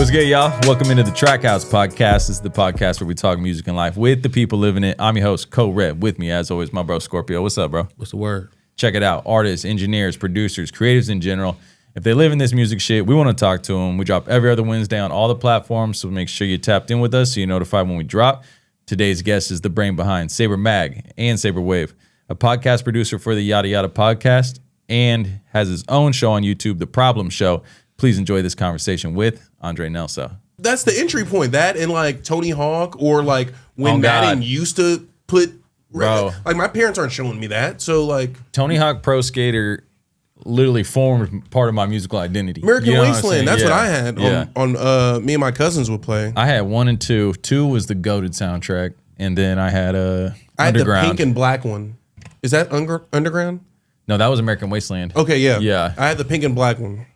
What's good, y'all? Welcome into the TraKCouts podcast. This is the podcast where we talk music and life with the people living it. I'm your host, Co-Red. With me, as always, my bro Scorpio. What's up, bro? What's the word? Check it out. Artists, engineers, producers, creatives in general. If they live in this music shit, we want to talk to them. We drop every other Wednesday on all the platforms, so make sure you're tapped in with us so you're notified when we drop. Today's guest is the brain behind SBR MAG and SBR WAV, a podcast producer for the Yadda Yadda Podcast, and has his own show on YouTube, The Problem Show. Please enjoy this conversation with Andrés Nelso. That's the entry point. That and like Tony Hawk or like when Madden used to put, bro. Like my parents aren't showing me that. So like Tony Hawk Pro Skater literally formed part of my musical identity. American Wasteland. That's what I had Yeah. on me and my cousins would play. I had 1 and 2. 2 was the goated soundtrack, and then I had I had Underground. the pink and black one. Is that Underground? No, that was American Wasteland. Okay, yeah. Yeah. I had the pink and black one.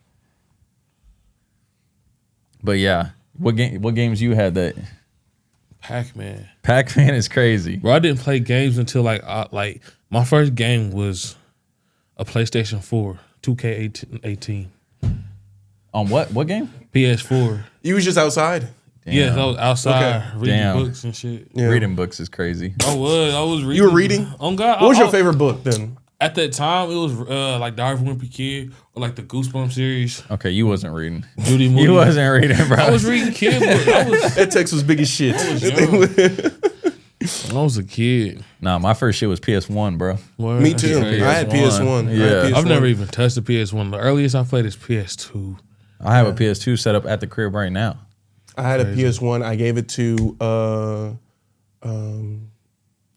But yeah, what games you had that? Pac-Man. Pac-Man is crazy. Bro, I didn't play games until like my first game was a PlayStation 4, 2K18. On what game? PS4. You was just outside. Damn. Yeah, I was outside reading Damn. books and shit. Yeah. Reading books is crazy. I was reading. You were reading? On God. What was your favorite book then? At that time, it was like Diary of a Wimpy Kid or like the Goosebumps series. Okay, you wasn't reading. Judy Moody. You wasn't reading, bro. I was reading kid books. That text was big as shit. I was a kid. Nah, my first shit was PS1, bro. Word. Me too. That's crazy. I had PS1. Yeah. I've never even touched the PS1. The earliest I played is PS2. I have a PS2 set up at the crib right now. I had a PS1. I gave it to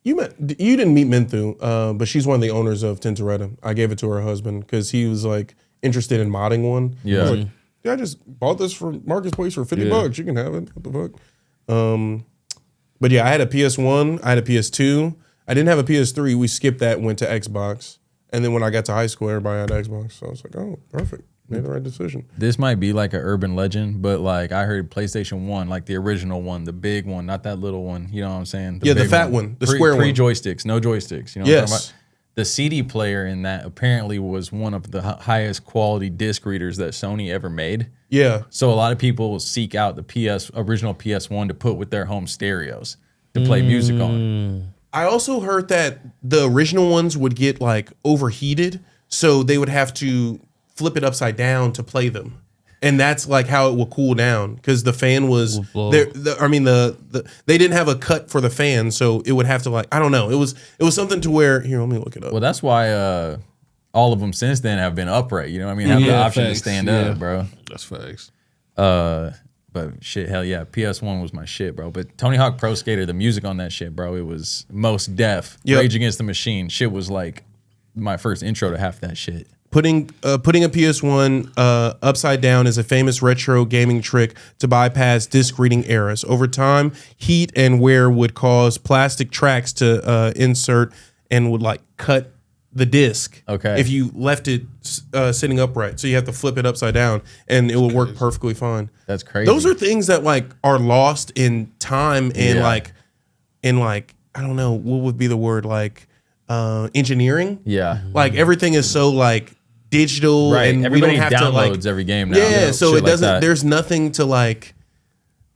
you didn't meet Minthu, but she's one of the owners of Tintoretta. I gave it to her husband because he was like interested in modding one. Yeah. I was like, yeah, I just bought this from Marketplace for $50. You can have it. What the fuck? But yeah, I had a PS1. I had a PS2. I didn't have a PS3. We skipped that and went to Xbox. And then when I got to high school, everybody had Xbox. So I was like, oh, perfect. Made the right decision. This might be like an urban legend, but like I heard PlayStation 1, like the original one, the big one, not that little one. You know what I'm saying? The big fat one, the square one. Pre-joysticks, no joysticks. You know what I'm talking Yes. about? The CD player in that apparently was one of the highest quality disc readers that Sony ever made. Yeah. So a lot of people will seek out the original PS1 to put with their home stereos to play music on. I also heard that the original ones would get like overheated, so they would have to flip it upside down to play them, and that's like how it will cool down because the fan was there. They didn't have a cut for the fan, so it would have to like I don't know. It was something to where here. Let me look it up. Well, that's why all of them since then have been upright. You know what I mean? Have the option to stand up, bro. That's facts. But shit, hell yeah, PS1 was my shit, bro. But Tony Hawk Pro Skater, the music on that shit, bro, it was Most Def. Yep. Rage Against the Machine. Shit was like my first intro to half that shit. Putting a PS1 upside down is a famous retro gaming trick to bypass disc reading errors. Over time, heat and wear would cause plastic tracks to insert and would like cut the disc. Okay. If you left it sitting upright, so you have to flip it upside down, and it will work perfectly fine. That's crazy. Those are things that like are lost in time and Yeah. like I don't know what would be the word like engineering. Yeah. Like everything is so like digital, Right. and Everybody we don't have downloads to like every game now. Yeah, so Shit it like doesn't. that. There's nothing to like.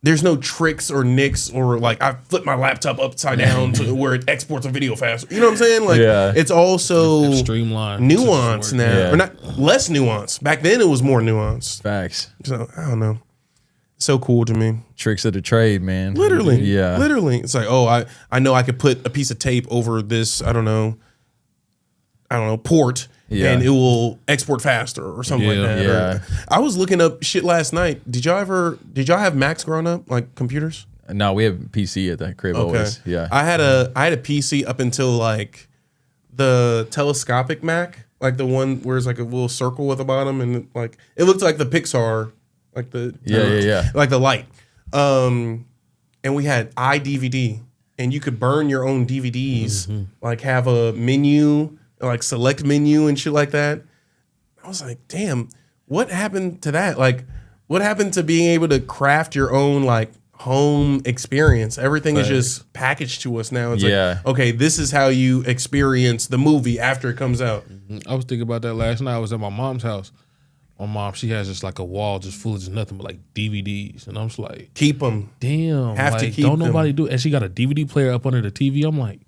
There's no tricks or nicks or like I flip my laptop upside down to where it exports a video faster. You know what I'm saying? Like it's also Streamlined. nuanced now, Yeah. or not less nuanced. Back then it was more nuanced. Facts. So I don't know. So cool to me. Tricks of the trade, man. Literally. Yeah. Literally. It's like, oh, I know I could put a piece of tape over this, I don't know, port, Yeah. and it will export faster or something like that. Yeah. Or, I was looking up shit last night. Did y'all have Macs growing up, like computers? No, we have PC at that crib always. Yeah. I had a PC up until like the telescopic Mac, like the one where it's like a little circle at the bottom, and like it looked like the Pixar, like the Yeah. like the light. And we had iDVD, and you could burn your own DVDs, like have a menu, like select menu and shit like that. I was like, damn, what happened to that? Like, what happened to being able to craft your own like home experience? Everything is just packaged to us now. It's like, okay, this is how you experience the movie after it comes out. I was thinking about that last night. I was at my mom's house. my mom, she has just like a wall just full of just nothing but like DVDs, and I'm just like, Keep them. damn, Have to like, keep don't them. nobody do it. And she got a DVD player up under the TV. I'm like,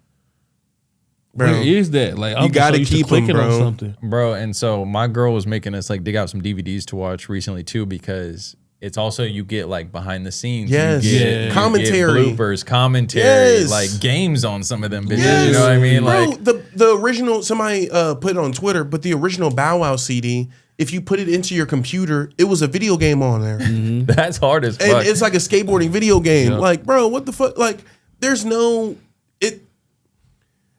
Bro, where is that? Like, I'm gotta so used to keep 'em, clicking bro. on something. Bro, and so my girl was making us like dig out some DVDs to watch recently too, because it's also you get like behind the scenes, Yes. you get, Yeah. you get Commentary. bloopers, commentary, Yes. like games on some of them bitches. Yes. You know what I mean? Bro, Like the original, somebody put it on Twitter, but the original Bow Wow CD, if you put it into your computer, it was a video game on there. that's hard as fuck. And it's like a skateboarding video game. Yep. Like, bro, what the fuck? Like, there's no it.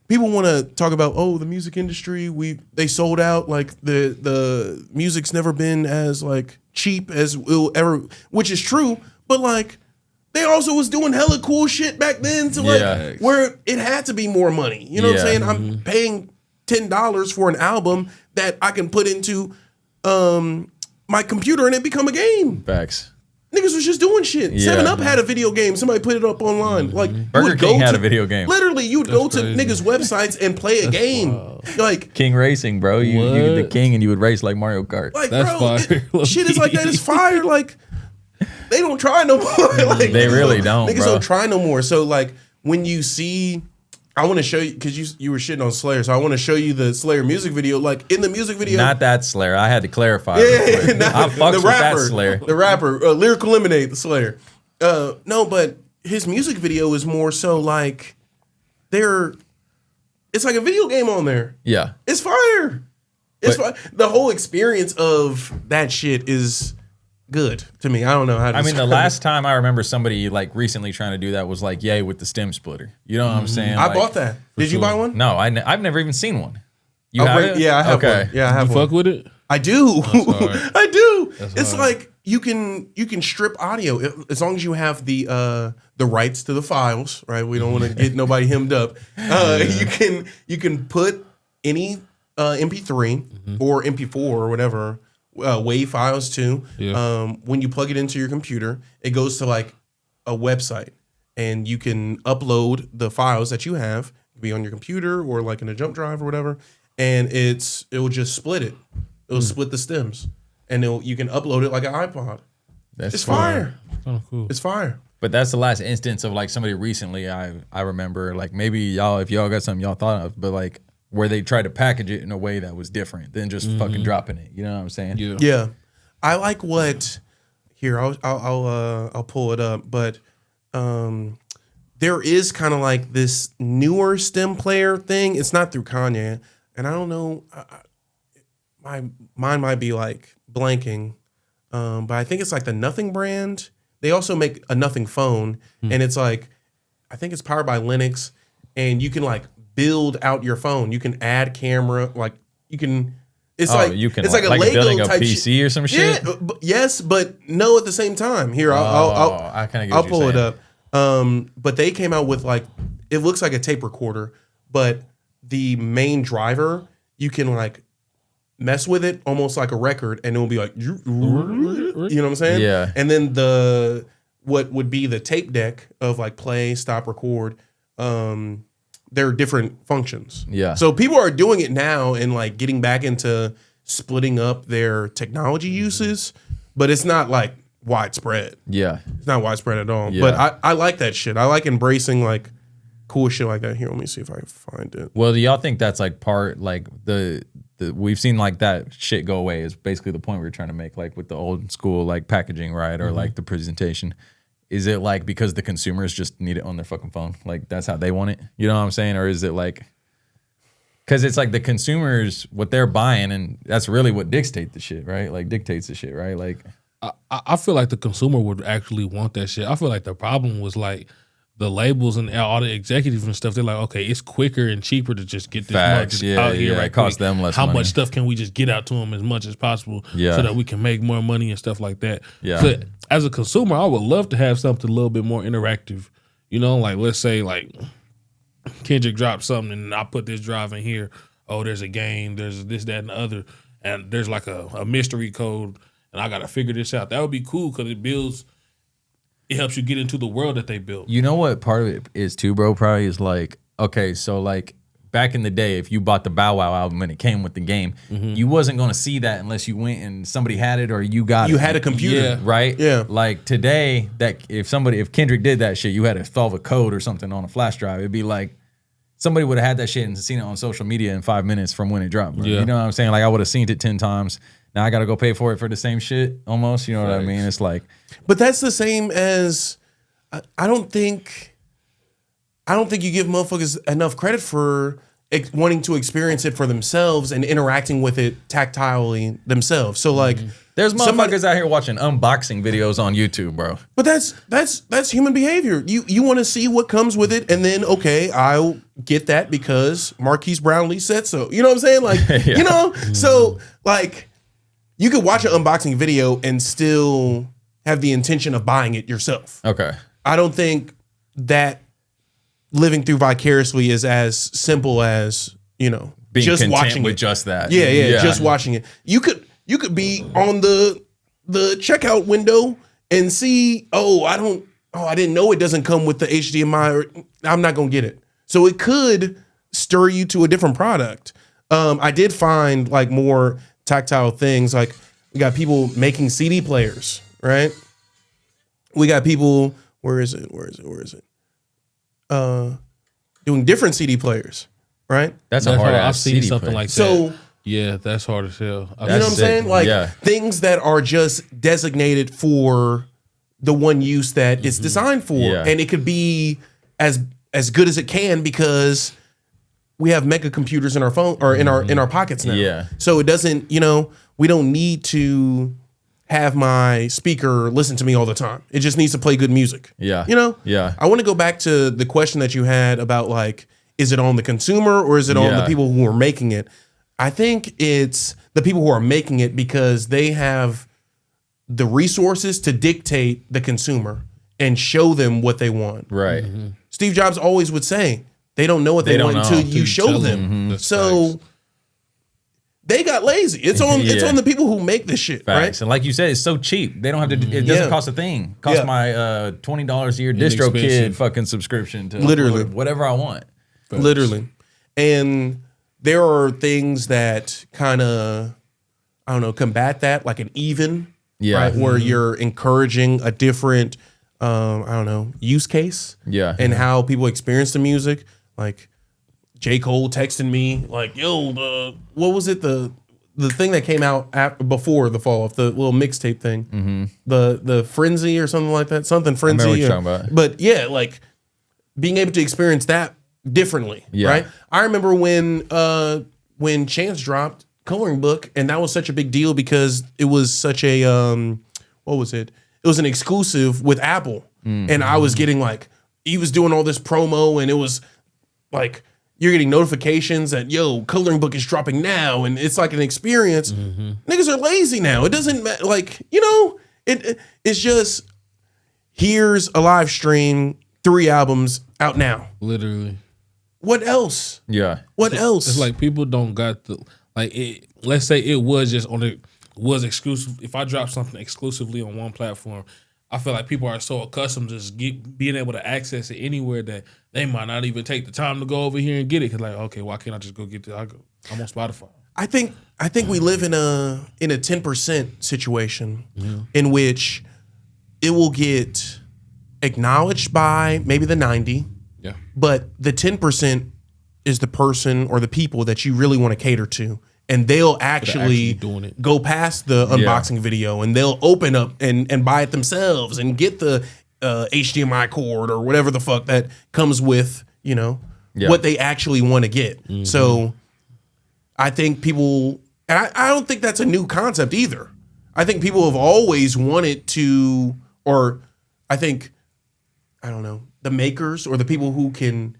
People want to talk about, oh, the music industry. They sold out. Like the music's never been as like cheap as it will ever, which is true. But like, they also was doing hella cool shit back then to like Yeah. where it had to be more money. You know what I'm Yeah. saying? I'm paying $10 for an album that I can put into my computer and it become a game. Facts. Niggas was just doing shit. Yeah. 7-Up had a video game. Somebody put it up online. Like you Burger would King go had to- a video game. Literally, you would go to crazy. niggas' websites and play a game. Like, King Racing, bro. You the What? king and you would race like Mario Kart. That's bro, fire. shit is like that. It's fire. Like, they don't try no more. Like, They niggas really don't, Niggas bro. don't try no more. So like, when you see, I want to show you because you were shitting on Slayer, so I want to show you the Slayer music video. Like in the music video, Not that Slayer. I had to clarify. Yeah, real quick. not- I fucks the with rapper, that Slayer. the rapper, Lyrical Lemonade, the Slayer. No, but his music video is more so like it's like a video game on there. Yeah. It's fire. It's But- fire. The whole experience of that shit is good to me. I don't know how to I mean, the describe last time I remember somebody like recently trying to do that was like Ye with the stem splitter. You know what I'm saying? it. I Like, bought that. Did you sure. buy one? No, I've never even seen one. You I'll have bring- it? Yeah, I have okay. one. Yeah, I have You one. fuck with it? I do. hard. I do. It's hard. like you can strip audio as long as you have the rights to the files, right? We don't want to get nobody hemmed up. You can put any MP3 or MP4 or whatever WAV files too. Yeah. When you plug it into your computer, it goes to like a website, and you can upload the files that you have, be on your computer or like in a jump drive or whatever, and it will just split it. It'll split the stems, and you can upload it like an iPod. That's It's fire. fire. Oh, cool. It's fire. But that's the last instance of like somebody recently I remember, like maybe if y'all got something y'all thought of, but like where they tried to package it in a way that was different than just fucking dropping it. You know what I'm saying? Yeah. Yeah, I like what. Here, I'll pull it up, but there is kind of like this newer stem player thing. It's not through Kanye, and I don't know. My mind might be like blanking, but I think it's like the Nothing brand. They also make a Nothing phone, and it's like I think it's powered by Linux, and you can like build out your phone. You can add camera, like you can. It's you can it's like a like Lego building a type PC shit. or some shit. Yeah, yes, but no at the same time. Here, I kinda get I'll what you're pull it saying. up. But they came out with like it looks like a tape recorder, but the main driver you can like mess with it almost like a record, and it will be like you know what I'm saying? Yeah. And then the what would be the tape deck of like play, stop, record. There are different functions. Yeah. So people are doing it now and like getting back into splitting up their technology uses, but it's not like widespread. Yeah. It's not widespread at all. Yeah. But I like that shit. I like embracing like cool shit like that. Here, let me see if I can find it. Well, do y'all think that's like part like the we've seen like that shit go away is basically the point we were trying to make, like with the old school like packaging, right? Or like the presentation. Is it like because the consumers just need it on their fucking phone? Like that's how they want it? You know what I'm saying? Or is it like because it's like the consumers what they're buying, and that's really what dictates the shit, right? Like dictates the shit, right? Like I feel like the consumer would actually want that shit. I feel like the problem was like the labels and all the executives and stuff. They're like, okay, it's quicker and cheaper to just get this Facts, much yeah, out here. yeah, right it costs quick. them less How money. much stuff can we just get out to them as much as possible, Yeah. so that we can make more money and stuff like that. Yeah. So as a consumer, I would love to have something a little bit more interactive. You know, like let's say like Kendrick dropped something and I put this drive in here. Oh, there's a game. There's this, that, and the other, and there's like a mystery code, and I got to figure this out. That would be cool because it helps you get into the world that they built. you know what part of it is too, bro? Probably is like, okay, so like back in the day, if you bought the Bow Wow album and it came with the game, you wasn't going to see that unless you went and somebody had it or you got it. You had a computer. Right? Yeah. Like today, that if Kendrick did that shit, you had to solve a code or something on a flash drive. It'd be like somebody would have had that shit and seen it on social media in 5 minutes from when it dropped. Bro. Yeah. You know what I'm saying? Like I would have seen it 10 times. Now I got to go pay for it for the same shit almost. You know what I mean? It's like. But that's the same as I don't think you give motherfuckers enough credit for wanting to experience it for themselves and interacting with it tactilely themselves. So like, There's motherfuckers out here watching unboxing videos on YouTube, bro. but that's human behavior. You want to see what comes with it, and then okay, I'll get that because Marquise Brownlee said so. You know what I'm saying? Like, you know, so like, you could watch an unboxing video and still have the intention of buying it yourself. Okay. I don't think that living through vicariously is as simple as, you know, Being just content watching with it. just that. Yeah, just watching it. You could be on the checkout window and see, I didn't know it doesn't come with the HDMI, or I'm not gonna get it. So it could stir you to a different product. I did find like more tactile things. Like we got people making CD players, right? We got people. Where is it? Doing different CD players, right? That's a hard I've ass seen CD something player. like So, that. Yeah, that's hard as hell. you know what I'm sick. saying? Like Yeah. things that are just designated for the one use that it's designed for. Yeah. And it could be as good as it can because we have mega computers in our phone or in our pockets now. Yeah. So it doesn't, you know, we don't need to have my speaker listen to me all the time. It just needs to play good music. Yeah. You know? Yeah. I want to go back to the question that you had about like, is it on the consumer or is it on the Yeah. people who are making it? I think it's the people who are making it because they have the resources to dictate the consumer and show them what they want. Right. Steve Jobs always would say, they don't know what they don't want know until you show tell them. That's So facts. they got lazy. It's on Yeah. the people who make this shit, Facts. right? And like you said, it's so cheap. They don't have to. It doesn't Yeah. cost a thing. Cost Yeah. my $20 a year DistroKid Inexpensive. fucking subscription to Literally. upload whatever I want. Literally. And there are things that kind of, I don't know, combat that, like an even, Yeah. right? Where you're encouraging a different, I don't know, use case. Yeah. And how people experience the music. Like J. Cole texting me, like, yo, what was it? The thing that came out before the fall off, the little mixtape thing, the Frenzy or something like that, something Frenzy. what you're talking about. But yeah, like being able to experience that differently, Yeah. right? I remember when Chance dropped Coloring Book, and that was such a big deal because it was such a what was it? It was an exclusive with Apple, and I was getting like he was doing all this promo, and it was like you're getting notifications that yo Coloring Book is dropping now, and it's like an experience. Niggas are lazy now. It doesn't matter. Like you know, it's just here's a live stream, 3 albums out now. Literally. What else? Yeah. What else? It's like people don't got the like. Let's say it was just was exclusive. If I drop something exclusively on one platform, I feel like people are so accustomed to just being able to access it anywhere that they might not even take the time to go over here and get it. Cause like, okay, why can't I just go get it? I'm on Spotify. I think we live in a 10% situation in which it will get acknowledged by maybe the 90, Yeah. but the 10% is the person or the people that you really want to cater to. And they'll actually doing it. go past the unboxing video and they'll open up and buy it themselves and get the HDMI cord or whatever the fuck that comes with, you know, what they actually want to get. So I think people, and I don't think that's a new concept either. I think people have always wanted to, or I think, I don't know, the makers or the people who can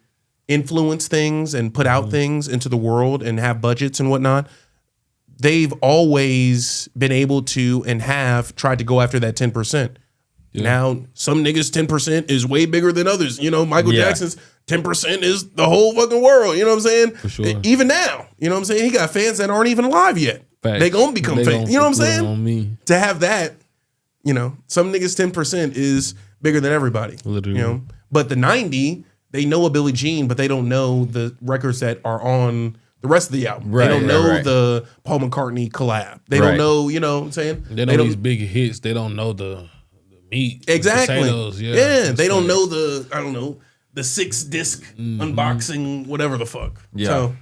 influence things and put out things into the world and have budgets and whatnot, they've always been able to and have tried to go after that 10%. Yeah. Now, some niggas 10% is way bigger than others. You know, Michael Jackson's 10% is the whole fucking world. You know what I'm saying? For sure. Even now, you know what I'm saying? He got fans that aren't even alive yet. Facts. They gonna become fans. You know what I'm saying? On me. To have that, you know, some niggas 10% is bigger than everybody. Literally. You know, but the 90, they know a Billie Jean, but they don't know the records that are on the rest of the album. Right, they don't know right. the Paul McCartney collab. They Right. don't know, you know what I'm saying? They know these big hits. They don't know the meat. Exactly. The potatoes. Yeah. Yeah. They don't know the 6-disc unboxing, whatever the fuck. Yeah. So,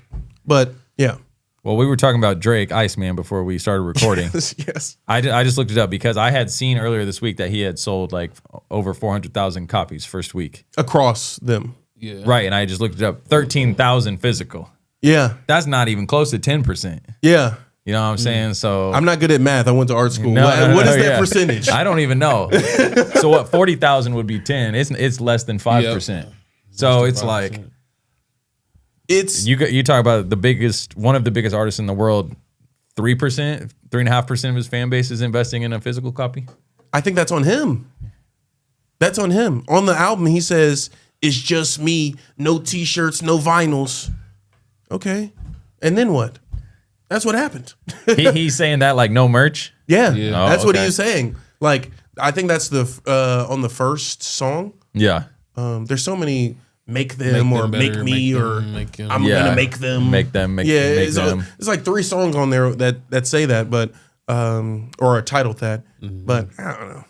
but yeah. Well, we were talking about Drake, Iceman, before we started recording. Yes. I just looked it up because I had seen earlier this week that he had sold like over 400,000 copies first week. Across them. Yeah. Right, and I just looked it up. 13,000 physical. Yeah. That's not even close to 10%. Yeah. You know what I'm saying? So I'm not good at math. I went to art school. No, what is that yeah. percentage? I don't even know. So what? 40,000 would be 10. It's less than 5%. So it's like It's you talk about one of the biggest artists in the world. 3%, 3.5% of his fan base is investing in a physical copy. I think that's on him. That's on him. On the album, he says, "It's just me. No t-shirts, no vinyls." Okay, and then what? That's what happened. He's saying that like no merch. Yeah, Oh, that's what he okay. was saying. Like, I think that's the on the first song. Yeah. There's so many make them or better, make me make or them, make him. I'm Yeah. gonna make them. Make them, make it's them. It's like 3 songs on there that say that, but or are titled that. But I don't know.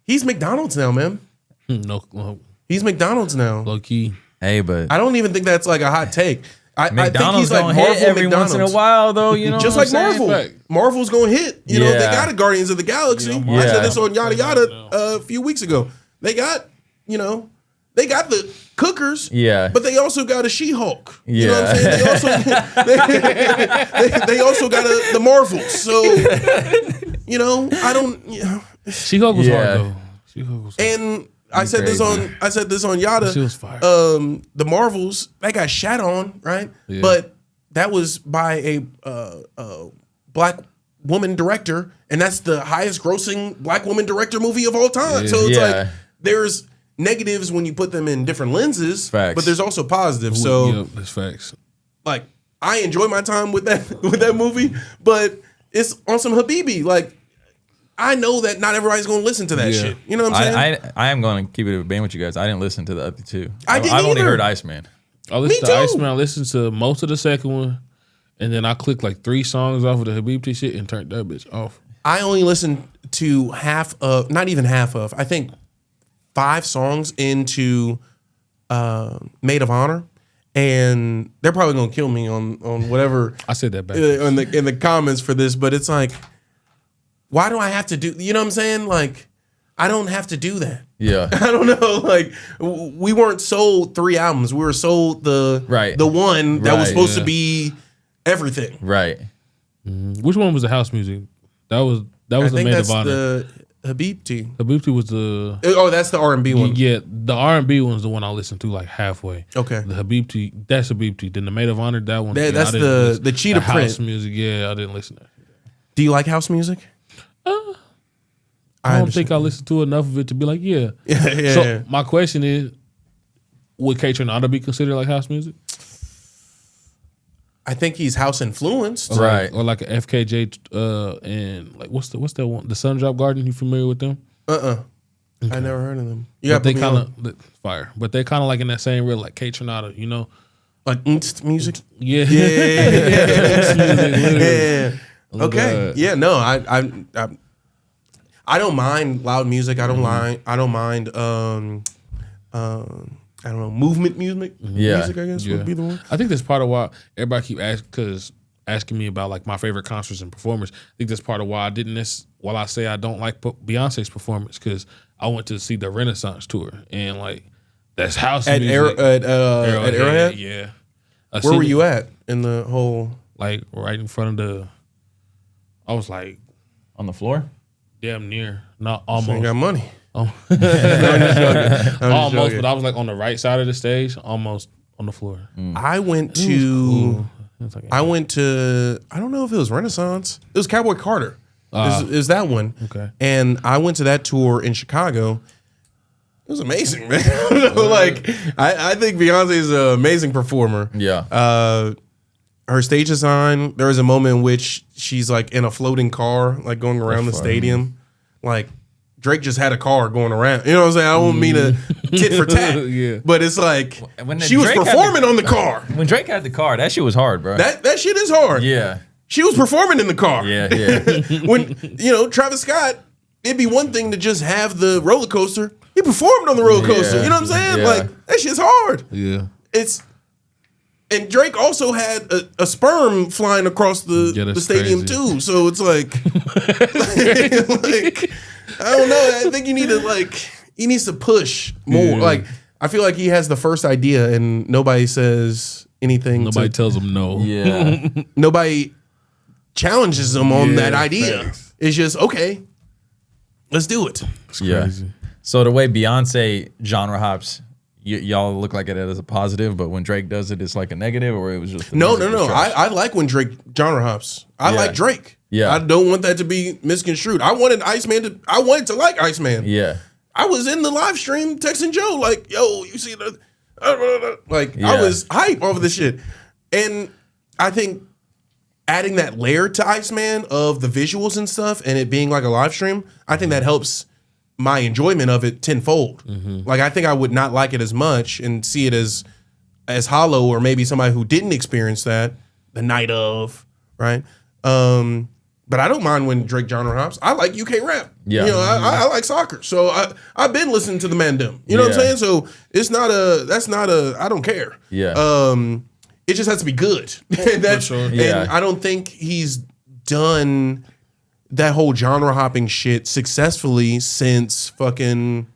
He's McDonald's now, man. No, He's McDonald's now. low key. Hey, but I don't even think that's like a hot take. I think McDonald's he's like gonna Marvel hit every McDonald's. once in a while, though. You know, Just what like I'm saying? Marvel. Marvel's gonna hit. You know, they Yeah. got a Guardians of the Galaxy. Yeah, I said Yeah. this on Yadda Yadda a few weeks ago. They got, they got the cookers. Yeah. But they also got a She-Hulk. You know what I'm Yeah. saying? They also got the Marvels. So, I don't. She-Hulk was Yeah. hard though. She-Hulk was hard. And I said this on Yadda. She was fire. The Marvels, they got shat on, right? Yeah. But that was by a black woman director, and that's the highest grossing black woman director movie of all time. Yeah. So it's Yeah. like there's negatives when you put them in different lenses, Facts. but there's also positives. So Yep, that's facts. like I enjoy my time with that movie, but it's on some Habibi. Like I know that not everybody's gonna listen to that Yeah. shit. You know what I'm saying? I am going to keep it a band with you guys. I didn't listen to the other two. I didn't I've only either. heard Iceman. I listened Me to too. Iceman. I listened to most of the second one, and then I clicked like 3 songs off of the Habibti shit and turned that bitch off. I only listened to not even half of, I think 5 songs into Maid of Honor, and they're probably gonna kill me on whatever I said that back. in the comments for this, but it's like, why do I have to do? You know what I'm saying? Like, I don't have to do that. Yeah. I don't know. Like, we weren't sold 3 albums. We were sold the one that was Right, supposed yeah. to be everything. Right. Which one was the house music? That was I the think Maid that's of Honor. the Habibti. Habibti was the Oh, that's the R&B one. yeah. The R&B one's the one I listened to like halfway. Okay. The Habibti, that's Habibti. Then the Maid of Honor, that one. That- yeah, that's I didn't the listen. Cheetah house Print. music. Yeah, I didn't listen to that. Do you like house music? I don't think I listened to enough of it to be like, yeah. Yeah. So my question is, would K Tronado be considered like house music? I think he's house influenced. Right. Or like a FKJ and like what's that one? The Sun Drop Garden. You familiar with them? I never heard of them. You But got they kind of fire. But they kind of like in that same real like K Tronado, you know? like music. Yeah. Yeah. Okay. God. Yeah. No. I don't mind loud music. I don't mind. I don't mind. I don't know, movement music. Yeah. Music, I guess would be the one. I think that's part of why everybody keep asking me about like my favorite concerts and performers. I think that's part of why I didn't. While I say I don't like Beyonce's performance, because I went to see the Renaissance tour and like that's house At music. at Arrowhead. Yeah. Where were you at in the whole? Like right in front of the. I was like On the floor? damn near, not I ain't almost. got money. Oh. I'm just Almost, joking. but I was like on the right side of the stage, almost on the floor. I went to. Cool. It was like, I went to. I don't know if it was Renaissance. It was Cowboy Carter. Is that one? Okay. And I went to that tour in Chicago. It was amazing, man. Like I think Beyonce is an amazing performer. Yeah. Her stage design. There was a moment in which she's like in a floating car, like going around the stadium. Like Drake just had a car going around. You know what I'm saying? I don't mean to tit for tat. Yeah. But it's like When she was Drake had performing on the car. When Drake had the car, that shit was hard, bro. That shit is hard. Yeah. She was performing in the car. Yeah. When, Travis Scott, it'd be one thing to just have the roller coaster. He performed on the roller coaster. Yeah. You know what I'm saying? Yeah. Like, that shit's hard. Yeah. And Drake also had a sperm flying across the stadium crazy. too. So it's like, I don't know. I think you need to he needs to push more. Yeah. Like, I feel like he has the first idea and nobody says anything. Nobody tells him no. Yeah. Nobody challenges him on that idea. Facts. It's just, okay, let's do it. It's Yeah. crazy. So the way Beyonce genre hops, y'all look like it as a positive, but when Drake does it, it's like a negative, or it was just No. trash? I like when Drake genre hops. I like Drake. Yeah. I don't want that to be misconstrued. I wanted to like Iceman. Yeah. I was in the live stream texting Joe like, yo, you see the I Yeah. was hype over this shit. And I think adding that layer to Iceman of the visuals and stuff and it being like a live stream, I think that helps my enjoyment of it tenfold. Like, I think I would not like it as much and see it as hollow, or maybe somebody who didn't experience that the night of, right? But I don't mind when Drake genre hops. I like UK rap. Yeah. I like soccer. So I've been listening to the Mandem. You know what I'm Yeah. saying? So I don't care. Yeah. It just has to be good. That's, For sure. And Yeah. I don't think he's done that whole genre hopping shit successfully since fucking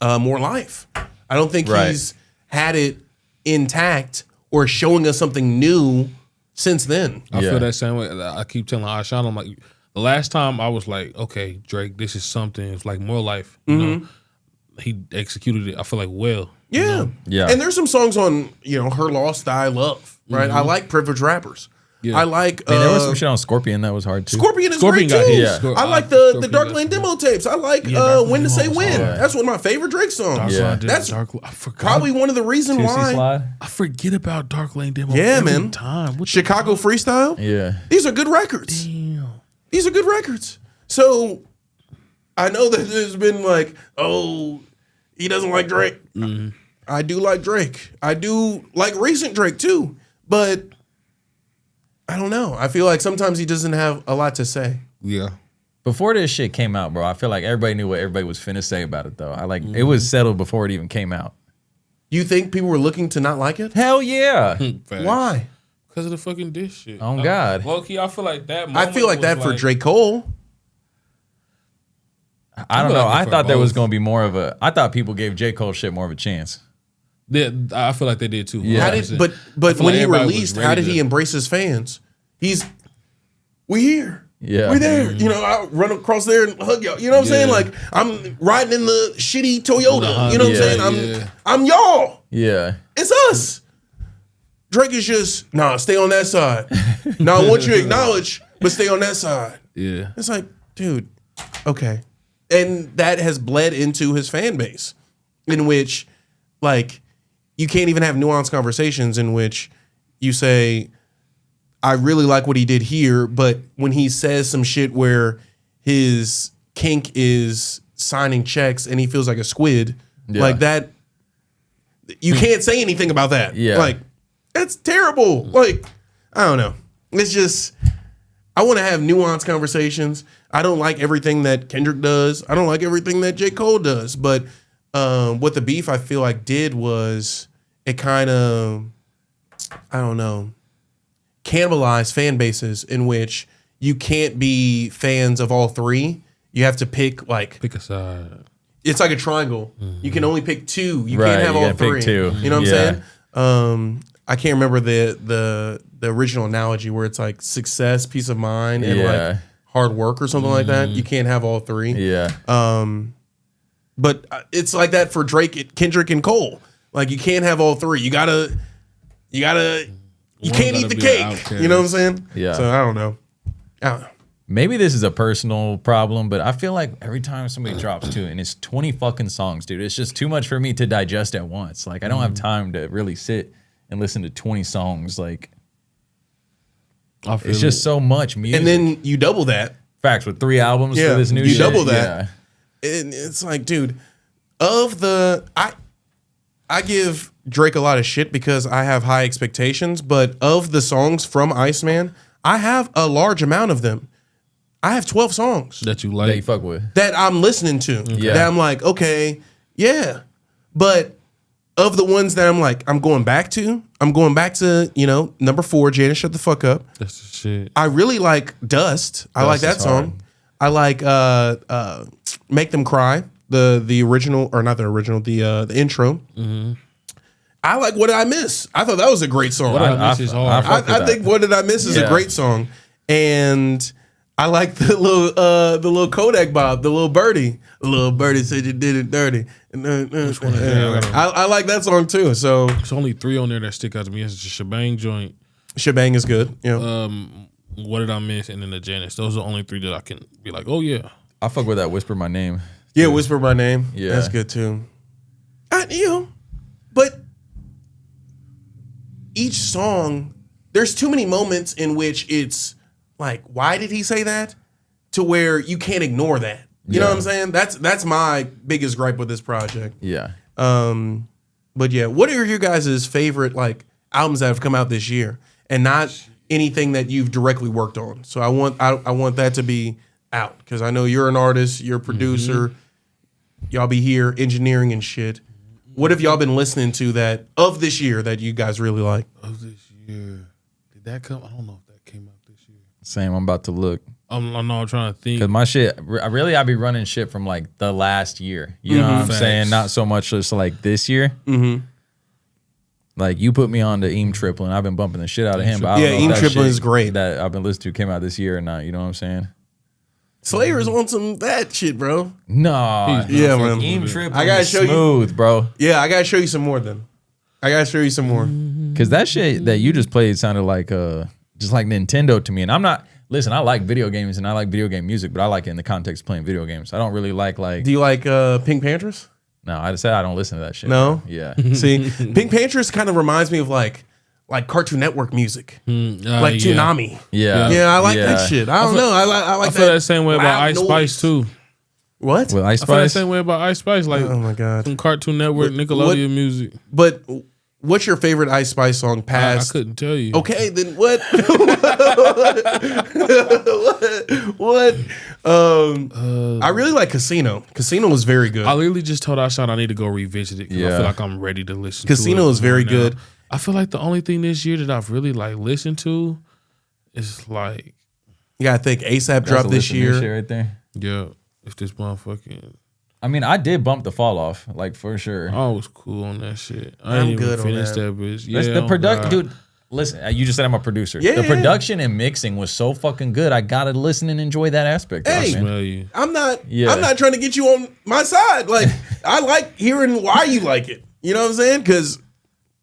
More Life. I don't think Right. he's had it intact or showing us something new since then. I Yeah. feel that same way. I keep telling Ashan, I'm like, the last time I was like, okay, Drake, this is something. It's like More Life. You know, he executed it. I feel like well. Yeah. You know? Yeah. And there's some songs on, Her Lost That I love, right? I like Privileged Rappers. Yeah. I like I mean, there was some shit on Scorpion that was hard too. Scorpion is Scorpion great got too. hits. Yeah. I like the Scorpion Dark got Lane some demo tapes. I like Dark When to Lane Say Demo When. was hard. That's one of my favorite Drake songs. Yeah. That's I forgot. Probably one of the reasons 2C why Slide. I forget about Dark Lane Demo. Yeah, every man. Time. What the Chicago Freestyle. Yeah. These are good records. Damn. These are good records. So I know that there's been like, oh, he doesn't like Drake. I do like Drake. I do like recent Drake too. But I don't know. I feel like sometimes he doesn't have a lot to say. Yeah. Before this shit came out, bro, I feel like everybody knew what everybody was finna say about it, though. It was settled before it even came out. You think people were looking to not like it? Hell yeah. Why? Because of the fucking diss shit. Oh, God. Low key, I feel like that. I feel like that for Drake Cole. I don't know. like it I for thought there was both. going to be more of a. I thought people gave J. Cole shit more of a chance. I feel like they did too. Yeah. How did, 100%. but I feel when like he everybody was released, ready how did he to- embrace his fans? We here. Yeah. We there. I run across there and hug y'all. You know what I'm saying? Yeah. Like, I'm riding in the shitty Toyota. You know what Yeah, I'm saying? yeah. I'm y'all. Yeah. It's us. Drake is just, stay on that side. I want you to acknowledge, but stay on that side. Yeah. It's like, dude, okay. And that has bled into his fan base, in which, like, you can't even have nuanced conversations in which you say, I really like what he did here, but when he says some shit where his kink is signing checks and he feels like a squid, like that, you can't say anything about that. Yeah. Like, that's terrible. Like, I don't know. It's just, I want to have nuanced conversations. I don't like everything that Kendrick does. I don't like everything that J. Cole does. But what the beef I feel like did was it kind of, I don't know, cannibalized fan bases in which you can't be fans of all three. You have to pick Pick a side. it's like a triangle. You can only pick two. You Right, can't have you all gotta pick three. two. You know what Yeah. I'm saying? I can't remember the original analogy where it's like success, peace of mind, and Yeah. like hard work or something like that. You can't have all three. Yeah. But it's like that for Drake, Kendrick, and Cole. Like you can't have all three. You can't gotta eat the be an cake. outcast. You know what I'm saying? Yeah. So I don't know. Maybe this is a personal problem, but I feel like every time somebody drops two and it's 20 fucking songs, dude, it's just too much for me to digest at once. Like I don't have time to really sit and listen to 20 songs. Like I feel it's just so much music. And then you double that. Facts with 3 albums Yeah, for this new you shit. double that. it's like, dude, I give Drake a lot of shit because I have high expectations, but of the songs from Iceman, I have a large amount of them. I have 12 songs that you That like. you fuck with. that I'm listening to. Yeah. That I'm like, okay, yeah. But of the ones that I'm going back to, number 4, Janice, Shut the Fuck Up. That's the shit. I really like Dust. I like that is song. I like Make Them Cry, the original, or not the original, the intro. I like What Did I Miss? I thought that was a great song. What I Miss is hard. I think What Did I Miss is a great song. And I like the little Kodak Bob, the little birdie. The little birdie said you did it dirty. Which one is that? I like that song too. So There's only 3 on there that stick out to me. It's the Shebang joint. Shebang is good. Yeah. What Did I Miss? And then the Janice. Those are the only 3 that I can be like, oh yeah. I fuck with that Whisper My Name. Yeah, Whisper My Name. Yeah. That's good too. But each song, there's too many moments in which it's like, why did he say that? To where you can't ignore that. You know what I'm saying? That's my biggest gripe with this project. Yeah. But yeah, what are your guys' favorite like albums that have come out this year, and not anything that you've directly worked on? So I want that to be out, because I know you're an artist, you're a producer, y'all be here engineering and shit. What have y'all been listening to that of this year that you guys really like? Of this year. Did that come? I don't know if that came out this year. Same. I'm about to look. I'm trying to think. Cause my shit, I be running shit from like the last year. You know what I'm Facts. saying? Not so much just like this year. Like you put me on to Eam Triplin. I've been bumping the shit out of him. But I don't know if Eam that Triplin shit is great. That I've been listening to came out this year or not. You know what I'm saying? Slayer's on some bad shit, bro. No. Yeah, man. Eam Triplin I gotta is show you. smooth, bro. Yeah, I gotta show you some more then. I gotta show you some more. Cause that shit that you just played sounded like just like Nintendo to me. And I'm not. Listen, I like video games and I like video game music, but I like it in the context of playing video games. I don't really like. Do you like Pink Panthers? No, I just said I don't listen to that shit. No? Bro. Yeah. See, Pink Panthers kind of reminds me of like Cartoon Network music, like Toonami. Yeah. Yeah, I like that shit. I don't know. I like I feel that same way about loud Ice noise. Spice too. What? With Ice I feel that Spice. same way about Ice Spice, like Oh my god! some Cartoon Network, Nickelodeon music. But what's your favorite Ice Spice song? I Past. couldn't tell you. Okay, then what? what? I really like Casino. Casino was very good. I literally just told Ashawn I need to go revisit it because I Yeah. feel like I'm ready to listen. Casino to it is very more now. good. I feel like the only thing this year that I've really like listened to is like, You gotta think ASAP That's dropped a this list of new shit year. right there. yeah, if this motherfucking I mean, I did bump the fall off, like for sure. I was cool on that shit. I I'm ain't good even on finished that. that bitch. That's Yeah, the oh product, God. dude. Listen, you just said I'm a producer. Yeah, the yeah. production and mixing was so fucking good. I gotta listen and enjoy that aspect. Hey. of it, man. Smell you. I'm not. Yeah. I'm not trying to get you on my side. Like I like hearing why you like it. You know what I'm saying? Because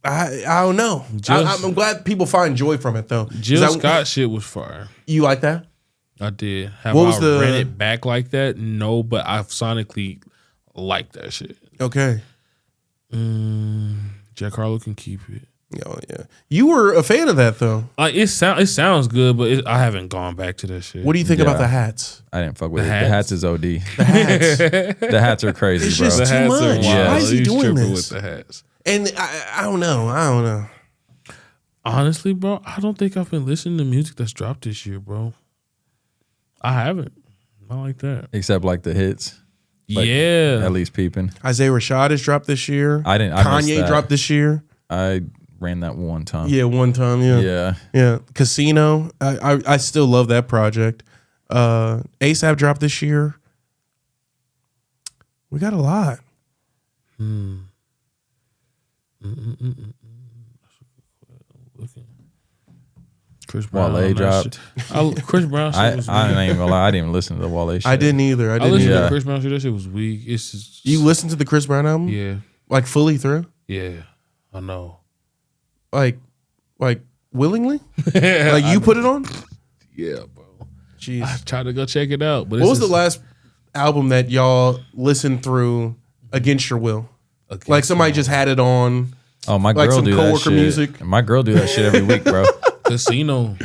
I don't know. I'm glad people find joy from it though. 'Cause Jill I- Scott shit was fire. You like that? I did. Have What was I the- read it back like that? No, but I sonically like that shit. Okay. Jack Harlow can keep it. Oh yeah. You were a fan of that though. Like it sounds good, but I haven't gone back to that shit. What do you think Yeah. about the hats? I didn't fuck with The it. hats? The hats is OD. The hats. The hats are crazy, It's bro. just- The too hats are much. wild. Why is he He's doing tripping this? with the hats? And I don't know. I don't know. Honestly, bro, I don't think I've been listening to music that's dropped this year, bro. I haven't. Not like that. Except like the hits. Like, yeah. At least peeping. Isaiah Rashad has dropped this year. I missed Kanye that. dropped this year. I ran that one time. Yeah, one time. Yeah. Yeah. Casino. I still love that project. ASAP dropped this year. We got a lot. Chris Brown. Wale that dropped. shit. Chris Brown shit was weak. I ain't even gonna lie. I didn't even listen to the Wale shit. I didn't either. I I didn't listened either. to Yeah. the Chris Brown shit. That shit was weak. It's just, You listened to the Chris Brown album? yeah, Like fully through? yeah. I know. Like willingly? Like you put it on? Yeah, bro. Jeez. I tried to go check it out, but What was the last album that y'all listened through against your will? Like somebody just had it on. Oh, my like girl some do that coworker shit. music? My girl do that shit every week, bro. Casino?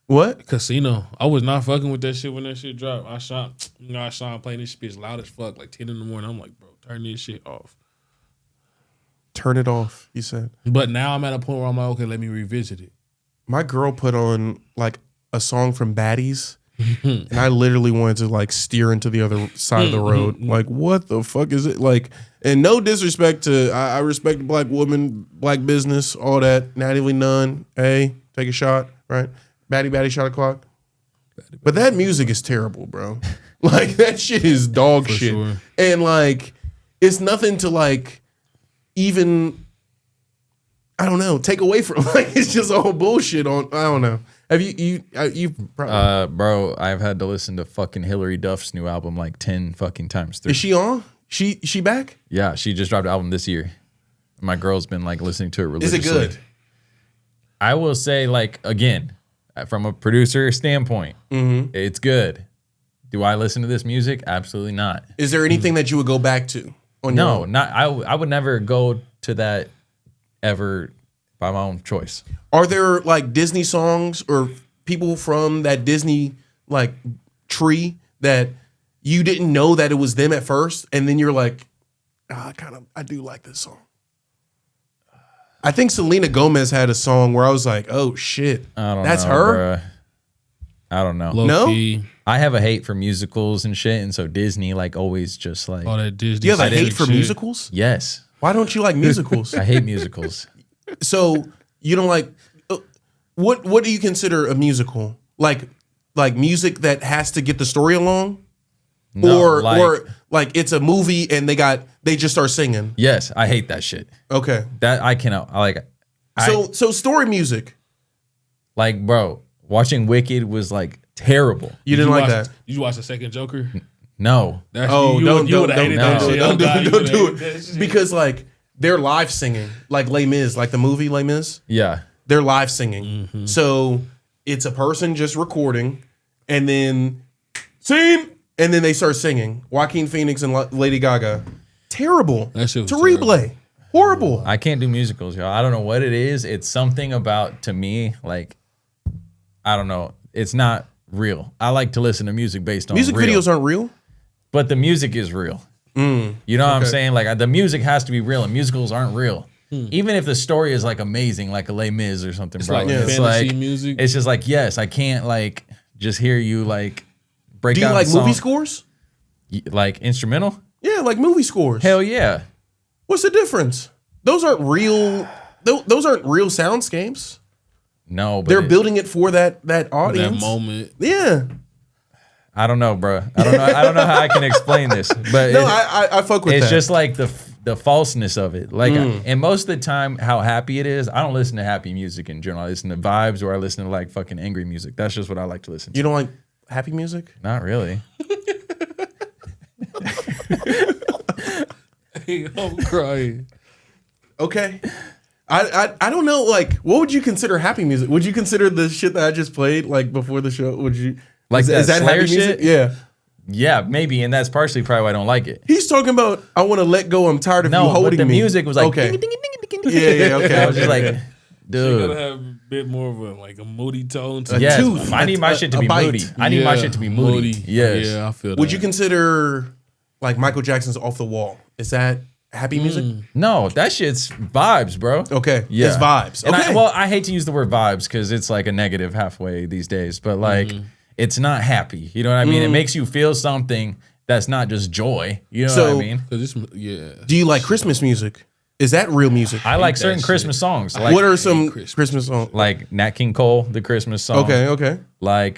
What? Casino. I was not fucking with that shit when that shit dropped. I shot. You know, I saw him playing this bitch loud as fuck, like 10 in the morning. I'm like, bro, turn this shit off. Turn it off, he said. But now I'm at a point where I'm like, okay, let me revisit it. My girl put on like a song from Baddies, and I literally wanted to like steer into the other side of the road. Like, what the fuck is it? Like, and no disrespect to, I respect black woman, black business, all that. Natively Nunn, hey, take a shot, right? Baddie shot o'clock. But that music is terrible, bro. Like, that shit is dog shit. Sure. And like, it's nothing to like even, I don't know, take away from. Like, it's just all bullshit on, I don't know. Have you probably, Bro, I've had to listen to fucking Hillary Duff's new album like 10 fucking times through. is she on? She back? Yeah, she just dropped an album this year. My girl's been like listening to it Is religiously. it good? I will say, like, again, from a producer standpoint, it's good. Do I listen to this music? Absolutely not. Is there anything that you would go back to on your No, own? not. I would never go to that ever by my own choice. Are there like Disney songs or people from that Disney like tree that you didn't know that it was them at first, and then you're like, I do like this song. I think Selena Gomez had a song where I was like, oh shit, I don't that's know, her. bruh. I don't know. Low No? key, I have a hate for musicals and shit, and so Disney like always just like all that Disney. Do you have a hate shit. for musicals? yes, Why don't you like musicals? I hate musicals. So you don't like what do you consider a musical? Like music that has to get the story along, No, or like it's a movie and they just start singing. Yes, I hate that shit. Okay, That I cannot. I like. so story music. Like, bro, watching Wicked was like terrible. You didn't like that. Did you watch the second Joker? No, That's, Oh, don't would've hated that shit. Oh, God, you don't would've do hated that it shit. because like they're live singing, like Les Mis, like the movie Les Mis. yeah, They're live singing, so it's a person just recording, and then scene, and then they start singing. Joaquin Phoenix and Lady Gaga. Terrible. That shit was to terrible. replay. Horrible. I can't do musicals, y'all. I don't know what it is. It's something about, to me, like, I don't know. It's not real. I like to listen to music based on Music real, videos aren't real. but the music is real. You know what I'm saying? Like, the music has to be real, and musicals aren't real. Even if the story is like amazing, like a Les Mis or something, bro. like it's fantasy like music. It's just like, yes, I can't like just hear you like break Do you out like the movie song. scores? Like instrumental? Yeah, like movie scores. Hell yeah. What's the difference? Those aren't real. Those aren't real soundscapes. No, but They're building it for that audience. That moment. Yeah. I don't know, bro. I don't know how I can explain this, but No, I fuck with it's that. just like the falseness of it. Like, and most of the time, how happy it is, I don't listen to happy music in general. I listen to vibes, or I listen to like fucking angry music. That's just what I like to listen to. You don't like happy music? Not really. I'm crying. Okay. I don't know. Like, what would you consider happy music? Would you consider the shit that I just played like before the show? Would you Like is that Slayer happy music? shit? Yeah. Yeah, maybe, and that's partially probably why I don't like it. He's talking about I want to let go. I'm tired of you No, holding but the me. music was like, okay. ding, ding, ding, ding, ding, ding. Yeah, okay. I was just like, You dude. gotta have a bit more of a moody tone to Yes, tooth, I need my a- shit to a be bite. moody. I need my shit to be moody. Yes. Yeah, I feel that. Would you consider like Michael Jackson's Off the Wall? Is that happy music? No, that shit's vibes, bro. Okay. Yeah. It's vibes. And Okay. I hate to use the word vibes because it's like a negative halfway these days, but like it's not happy. You know what I mean? It makes you feel something that's not just joy. You know So- what I mean? Cause this, yeah. Do you like Christmas music? Is that real music? I like that certain shit. Christmas songs. Like, what are some Christmas. Christmas songs? like Nat King Cole, the Christmas song. Okay. Like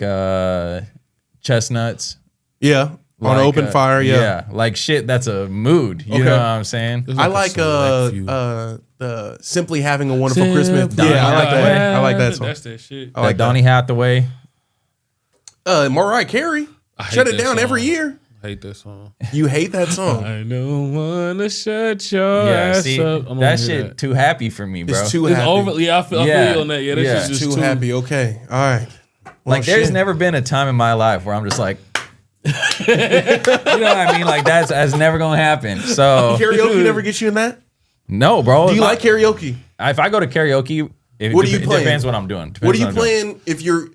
Chestnuts. Yeah. On Like, open fire. Yeah. Like shit that's a mood. You Okay. know what I'm saying? There's I a like select few. the Simply Having a Wonderful Christmas. Simply Yeah, I like that. Having- I like that song. That's that shit. I like Like Donny Hathaway. Mariah Carey. I hate Shut it that down song. every year. I hate that song. You hate that song. I don't wanna shut your Yeah, ass see, up. I'm that gonna hear shit too happy for me, bro. It's too It's happy. over. Yeah, I feel Yeah. you on that. Yeah, that's Yeah. just Too too happy. Okay. All right. Well, Like, there's shit. never been a time in my life where I'm just like, you know what I mean? Like, that's never gonna happen. So, Karaoke never gets you in that? no, bro. Do you If like karaoke? if I go to karaoke, What are you it playing? depends what I'm doing. What are Depends you I'm doing. playing if you're,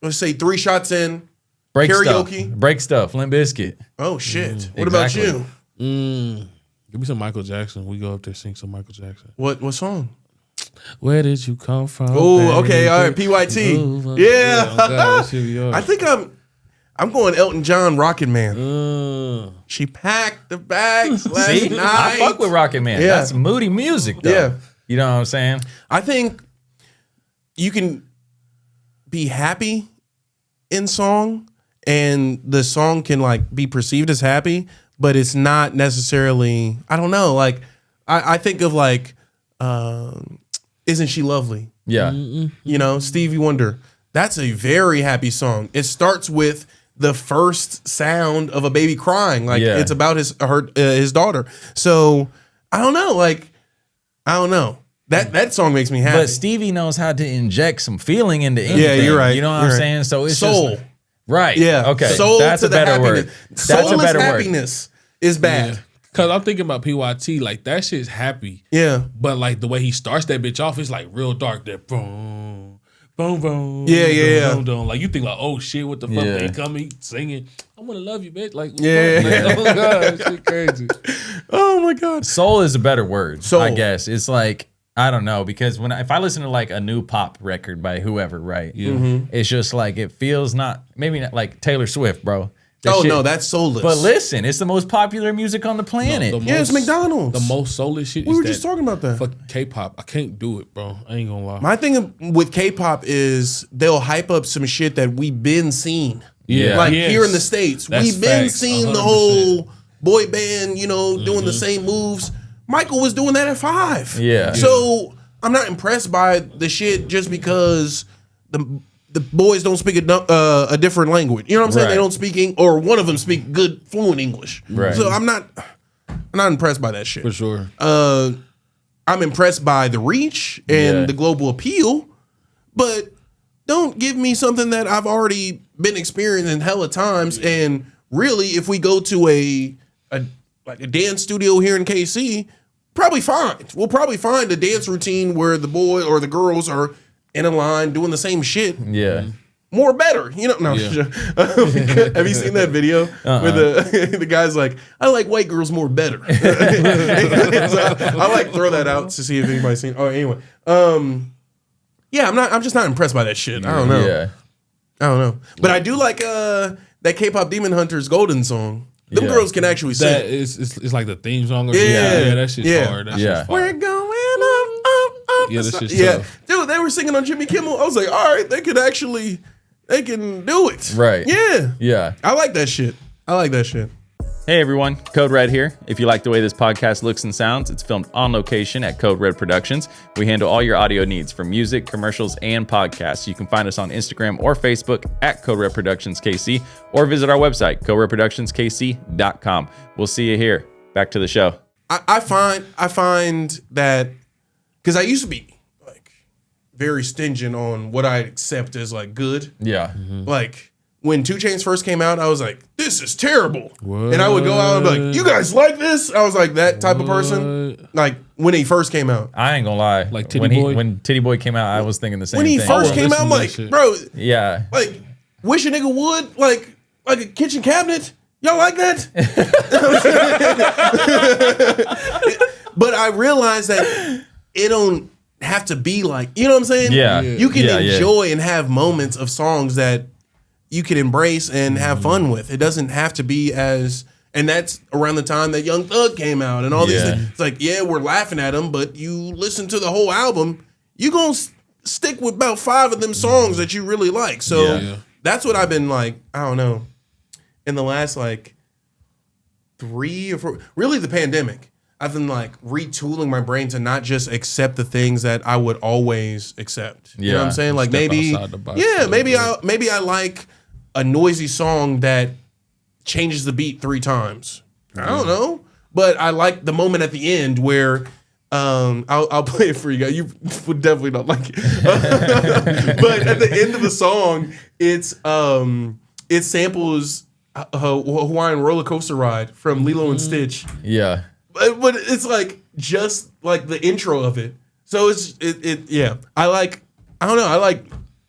let's say, 3 shots in, Karaoke. Break stuff. Limp Bizkit. Oh shit. What about you? Give me some Michael Jackson. We go up there sing some Michael Jackson. What song? Where did you come from? Oh, okay, all right. PYT. Yeah. that shit be hard. I think I'm going Elton John, Rocket Man. She packed the bags last See, night. I fuck with Rocket Man. Yeah. That's moody music, though. Yeah. You know what I'm saying? I think you can be happy in song, and the song can like be perceived as happy, but it's not necessarily. I don't know. Like I think of like, Isn't She Lovely? Yeah. You know, Stevie Wonder. That's a very happy song. It starts with the first sound of a baby crying. Like it's about his daughter. So I don't know. Like I don't know. That song makes me happy. But Stevie knows how to inject some feeling into anything. Yeah, you're right. You know what I'm saying? So it's soul. Just, right. Yeah. Okay. Soul That's to a the better happiness. word. That's Soulless a better happiness is bad. Cause I'm thinking about PYT, like that shit's happy. Yeah. But like the way he starts that bitch off, it's like real dark. That boom, boom, boom. Yeah. Boom, boom. Like you think like, oh shit, what the fuck? Yeah. They coming singing, I wanna love you, bitch. Like, Yeah. Like, oh god, that shit crazy. Oh my God. Soul is a better word, Soul. I guess. It's like, I don't know, because if I listen to like a new pop record by whoever, right? Yeah. It's just like it feels maybe not like Taylor Swift, bro. That shit- No, that's soulless. But listen, it's the most popular music on the planet. The Yeah, it's McDonald's. The most soulless shit. We is were just talking about that. Fuck K-pop. I can't do it, bro. I ain't gonna lie. My thing with K-pop is they'll hype up some shit that we've been seeing. Yeah. Like Yes. here in the States, That's we've been facts, seeing 100%. the whole boy band, you know, doing the same moves. Michael was doing that at 5. Yeah. So I'm not impressed by the shit just because the boys don't speak a different language. You know what I'm saying? Right. They don't speak or one of them speak good fluent English. Right. So I'm not impressed by that shit. For sure. I'm impressed by the reach and Yeah. the global appeal, but don't give me something that I've already been experiencing hella times. And really, if we go to a dance studio here in KC, we'll probably find a dance routine where the boy or the girls are in a line doing the same shit. Yeah. More better, you know. No, Yeah. have you seen that video where the guy's like, "I like white girls more better." So I like throw that out to see if anybody's seen. Oh, anyway, yeah, I'm just not impressed by that shit. I don't know. Yeah. I don't know, but I do like that K-pop Demon Hunters Golden song. Them Yeah. girls can actually sing. That it's like the theme song. Or Yeah. that shit's Yeah. hard. That Yeah. shit's fire. We're going up. Yeah, that shit's Yeah, tough. dude, they were singing on Jimmy Kimmel. I was like, all right, they can do it. Right. Yeah. Yeah. I like that shit. Hey everyone, Code Red here. If you like the way this podcast looks and sounds, it's filmed on location at Code Red Productions. We handle all your audio needs for music, commercials, and podcasts. You can find us on Instagram or Facebook at Code Red Productions KC, or visit our website, coderedproductionskc.com. We'll see you here. Back to the show. I find that because I used to be like very stingent on what I accept as like good. Yeah. Like when 2 Chainz first came out, I was like, this is terrible. And I would go out and be like, you guys like this? I was like that type of person. Like when he first came out. I ain't gonna lie. Like Titty Boy? When Titty Boy came out, I was thinking the same When he thing. first came out, listen I'm to that like, shit. bro, Yeah. like wish a nigga would like a kitchen cabinet. Y'all like that? But I realized that it don't have to be like, you know what I'm saying? Yeah. You can Yeah, yeah. enjoy and have moments of songs that you can embrace and have fun with. It doesn't have to be as, and that's around the time that Young Thug came out and all these Yeah. things. It's like, yeah, we're laughing at him, but you listen to the whole album, you gonna stick with about 5 of them songs that you really like. So Yeah. that's what I've been like, I don't know, in the last like 3 or 4, really the pandemic. I've been like retooling my brain to not just accept the things that I would always accept. You know what I'm Yeah. saying? Like Step maybe, outside the box a yeah, little maybe I like a noisy song that changes the beat 3 times. I don't know, but I like the moment at the end where I'll play it for you guys. You would definitely not like it, but at the end of the song, it samples a Hawaiian roller coaster ride from Lilo and Stitch. Yeah. But it's like just like the intro of it. So it's yeah. I like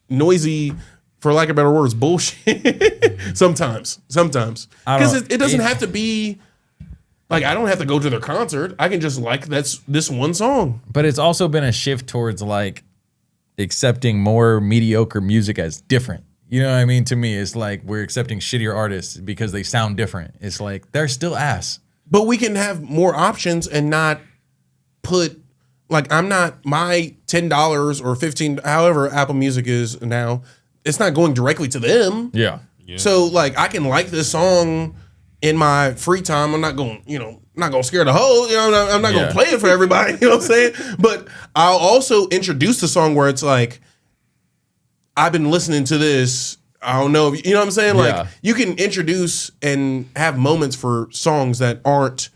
noisy for lack of better words, bullshit. Sometimes. Because it doesn't have to be like, I don't have to go to their concert. I can just like this one song. But it's also been a shift towards like accepting more mediocre music as different. You know what I mean? To me, it's like we're accepting shittier artists because they sound different. It's like they're still ass. But we can have more options and not put like, I'm not, my $10 or $15, however Apple Music is now, it's not going directly to them. Yeah. So like, I can like this song in my free time. I'm not going, not going to scare the hoe. I'm not going to play it for everybody. You know what I'm saying? But I'll also introduce the song where it's like, I've been listening to this. I don't know. You know what I'm saying? Like, you can introduce and have moments for songs that aren't,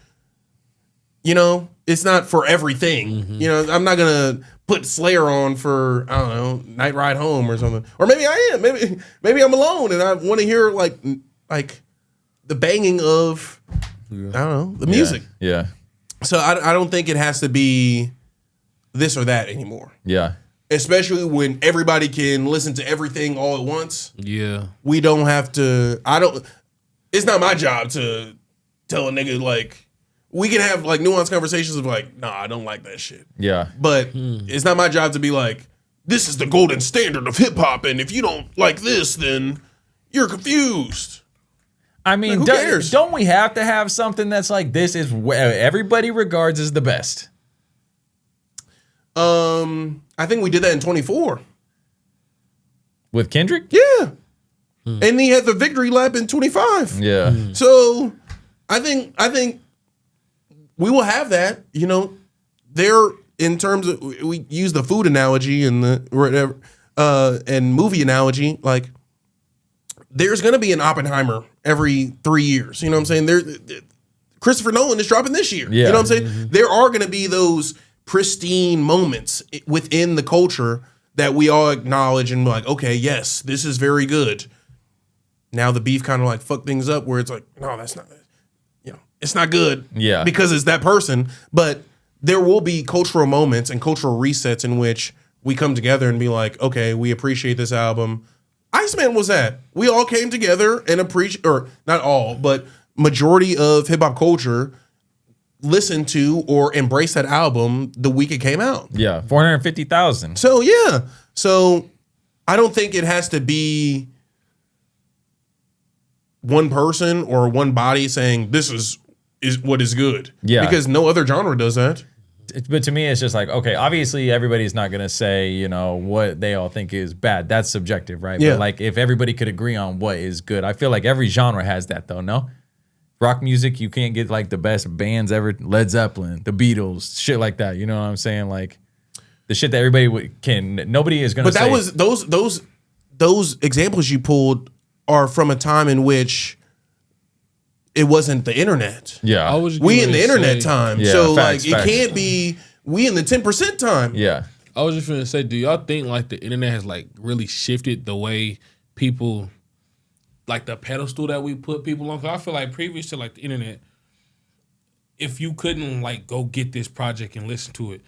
it's not for everything. Mm-hmm. I'm not going to put Slayer on for, I don't know, Night Ride Home or something. Or maybe I am. Maybe I'm alone and I want to hear like the banging of, I don't know, the music. Yeah. So I don't think it has to be this or that anymore. Yeah. Especially when everybody can listen to everything all at once. Yeah. We don't have to, it's not my job to tell a nigga like, we can have like nuanced conversations of like, nah, I don't like that shit. Yeah. But it's not my job to be like, this is the golden standard of hip hop. And if you don't like this, then you're confused. I mean, like, who cares? Don't we have to have something that's like, this is what everybody regards as the best? I think we did that in 24. With Kendrick? Yeah. And he had the victory lap in 25. Yeah. So I think we will have that, there in terms of, we use the food analogy and the whatever, and movie analogy, like there's going to be an Oppenheimer every 3 years. You know what I'm saying? Christopher Nolan is dropping this year. Yeah. You know what I'm saying? There are going to be those pristine moments within the culture that we all acknowledge and be like, okay, yes, this is very good. Now the beef kind of like fuck things up where it's like, no, that's not, it's not good. Yeah. Because it's that person. But there will be cultural moments and cultural resets in which we come together and be like, okay, we appreciate this album. Iceman was that. We all came together and appreciate, or not all, but majority of hip hop culture listened to or embraced that album the week it came out. Yeah. 450,000. So yeah. So I don't think it has to be one person or one body saying this is what is good. Yeah. Because no other genre does that. But to me, it's just like, okay, obviously everybody's not going to say, what they all think is bad. That's subjective, right? Yeah. But like if everybody could agree on what is good, I feel like every genre has that though, no? Rock music, you can't get like the best bands ever, Led Zeppelin, the Beatles, shit like that. You know what I'm saying? Like the shit that everybody nobody is going to say. But that was those examples you pulled are from a time in which it wasn't the internet. Yeah. We in the internet time. Yeah, so facts. it can't be we in the 10% time. Yeah. I was just gonna say, do y'all think like the internet has like really shifted the way people, like the pedestal that we put people on? 'Cause I feel like previous to like the internet, if you couldn't like go get this project and listen to it,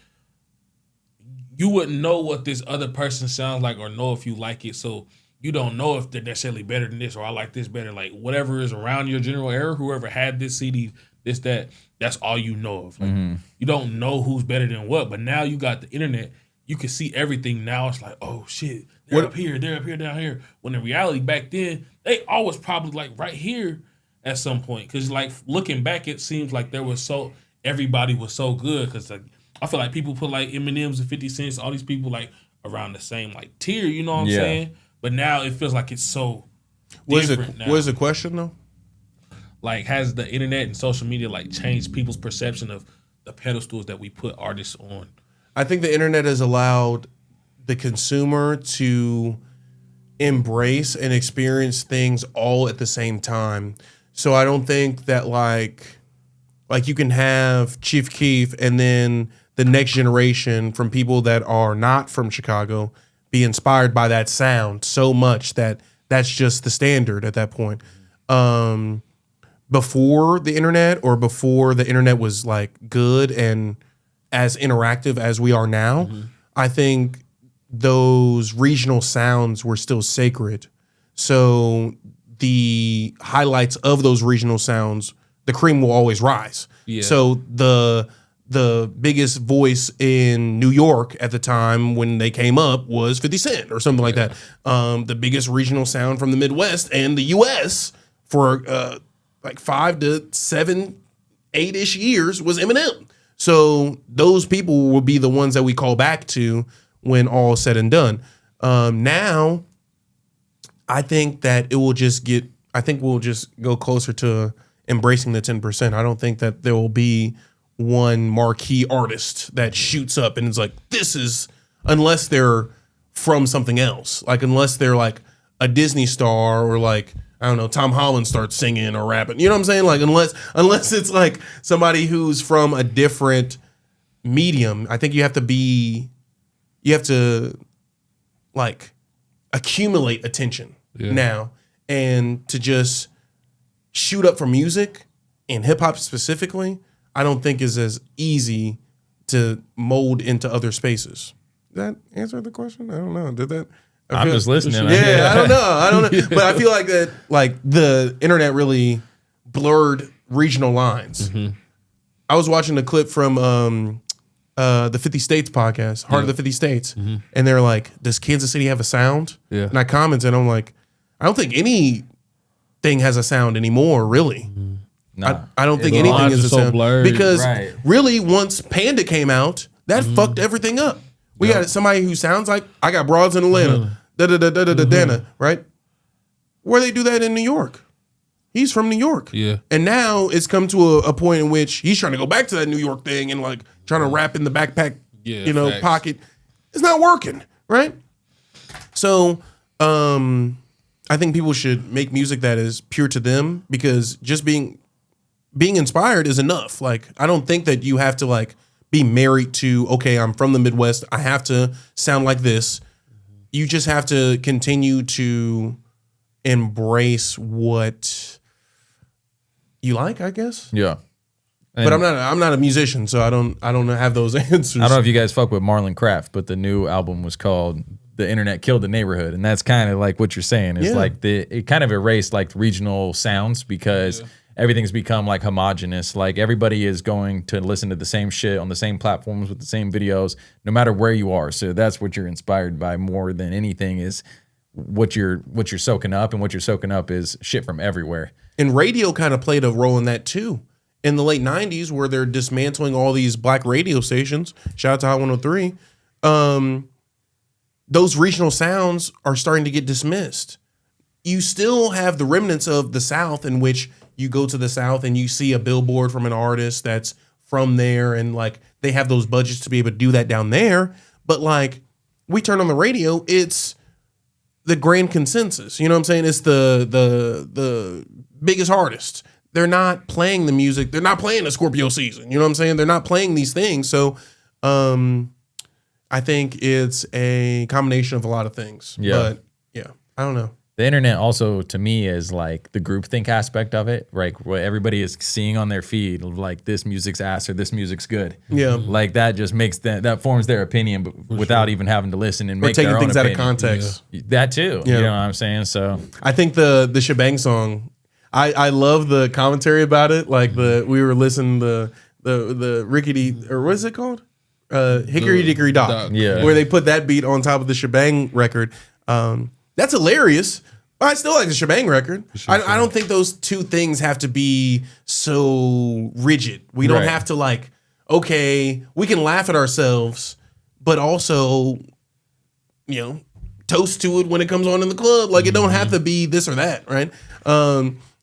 you wouldn't know what this other person sounds like or know if you like it. So you don't know if they're necessarily better than this or I like this better. Like whatever is around your general era, whoever had this CD, this, that, that's all you know of. Like, you don't know who's better than what. But now you got the internet. You can see everything. Now it's like, oh shit, they're up here, down here. When in reality, back then, they always probably like right here at some point. Cause like looking back, it seems like everybody was so good. Cause like I feel like people put like Eminem's and 50 Cents, all these people like around the same like tier, you know what I'm saying? But now it feels like it's so different now. What is the question though? Like, has the internet and social media like changed people's perception of the pedestals that we put artists on? I think the internet has allowed the consumer to embrace and experience things all at the same time. So I don't think that like you can have Chief Keef and then the next generation from people that are not from Chicago be inspired by that sound so much that that's just the standard at that point. Before the internet or before the internet was like good and as interactive as we are now, I think those regional sounds were still sacred. So the highlights of those regional sounds, the cream will always rise. Yeah. So the biggest voice in New York at the time when they came up was 50 Cent or something like that. The biggest regional sound from the Midwest and the U.S. for like 5 to 7, 8-ish years was Eminem. So those people will be the ones that we call back to when all is said and done. Now, I think that we'll just go closer to embracing the 10%. I don't think that there will be one marquee artist that shoots up and is like, this is, unless they're from something else, like unless they're like a Disney star or like, I don't know, Tom Holland starts singing or rapping, you know what I'm saying? Like unless it's like somebody who's from a different medium, I think you have to like accumulate attention now, and to just shoot up for music and hip hop specifically, I don't think is as easy to mold into other spaces. Did that answer the question? I don't know. Did that? I'm just listening. Yeah, I don't know. But I feel like that, like the internet really blurred regional lines. Mm-hmm. I was watching a clip from the 50 States podcast, Heart of the 50 States, and they're like, "Does Kansas City have a sound?" Yeah. And I commented, I'm like, I don't think anything has a sound anymore, really. Nah. I don't think anything is a sound blurred. because really, once Panda came out, that fucked everything up. We got somebody who sounds like I got broads in Atlanta, Dana, right? Where they do that in New York? He's from New York, and now it's come to a point in which he's trying to go back to that New York thing and like trying to rap in the backpack, pocket. It's not working, right? So, I think people should make music that is pure to them, because just being inspired is enough. Like, I don't think that you have to like be married to, okay, I'm from the Midwest, I have to sound like this. You just have to continue to embrace what you like, I guess. Yeah. But I'm not a musician, so I don't have those answers. I don't know if you guys fuck with Marlon Craft, but the new album was called "The Internet Killed the Neighborhood," and that's kind of like what you're saying. It's like it kind of erased like regional sounds, because everything's become like homogenous. Like everybody is going to listen to the same shit on the same platforms with the same videos, no matter where you are. So that's what you're inspired by more than anything, is what you're soaking up, and what you're soaking up is shit from everywhere. And radio kind of played a role in that too. In the late 90s, where they're dismantling all these black radio stations, shout out to Hot 103, those regional sounds are starting to get dismissed. You still have the remnants of the South, in which you go to the South and you see a billboard from an artist that's from there, and like they have those budgets to be able to do that down there. But like we turn on the radio, it's the grand consensus. You know what I'm saying? It's the biggest artists. They're not playing the music. They're not playing the Scorpio season. You know what I'm saying? They're not playing these things. So I think it's a combination of a lot of things. Yeah. But yeah, I don't know. The internet also, to me, is like the groupthink aspect of it. Like what everybody is seeing on their feed, like this music's ass or this music's good. Yeah. Like that just makes that forms their opinion, but without even having to listen and make their own opinion. Or taking things out of context. Yeah. That too. Yeah. You know what I'm saying? So I think the Shebang song, I love the commentary about it. Like we were listening to the rickety, or what is it called? Hickory Dickory Dock. Yeah. Where they put that beat on top of the Shebang record. That's hilarious. I still like the Shebang record. I don't think those two things have to be so rigid. We don't have to like, okay, we can laugh at ourselves, but also, you know, toast to it when it comes on in the club. Like it don't have to be this or that, right?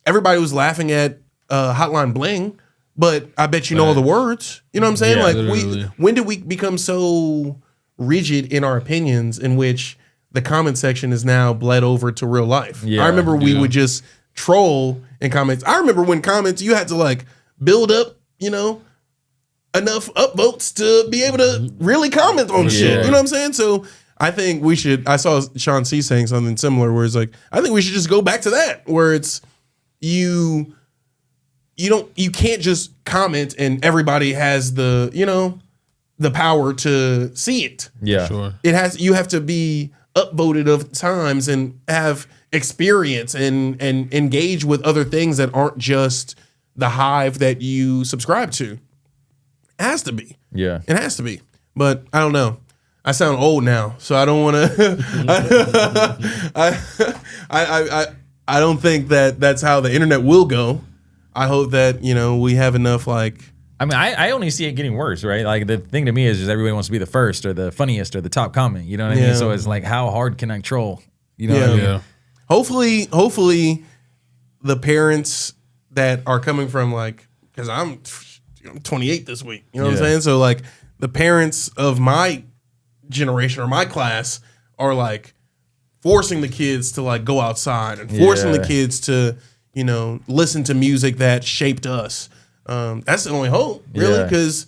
Everybody was laughing at Hotline Bling, but I bet you know all the words. You know what I'm saying? Yeah, like literally. when did we become so rigid in our opinions, in which the comment section is now bled over to real life? Yeah, I remember we would just troll in comments. I remember when comments, you had to like build up, you know, enough upvotes to be able to really comment on shit. You know what I'm saying? So I think we should, I saw Sean C saying something similar where it's like, I think we should just go back to that, where it's you can't just comment and everybody has the, you know, the power to see it. Yeah. Sure. You have to be upvoted of times and have experience and engage with other things that aren't just the hive that you subscribe to. It has to be. Yeah. It has to be. But I don't know. I sound old now, so I don't want to. I don't think that that's how the internet will go. I hope that we have enough like. I mean, I only see it getting worse, right? Like the thing to me is just everybody wants to be the first or the funniest or the top comment. You know what I mean? So it's like, how hard can I troll? You know what I mean? Yeah. Hopefully, the parents that are coming from like, because I'm 28 this week. You know what I'm saying? So like, the parents of my generation or my class are like forcing the kids to like go outside and forcing the kids to listen to music that shaped us. That's the only hope, really, because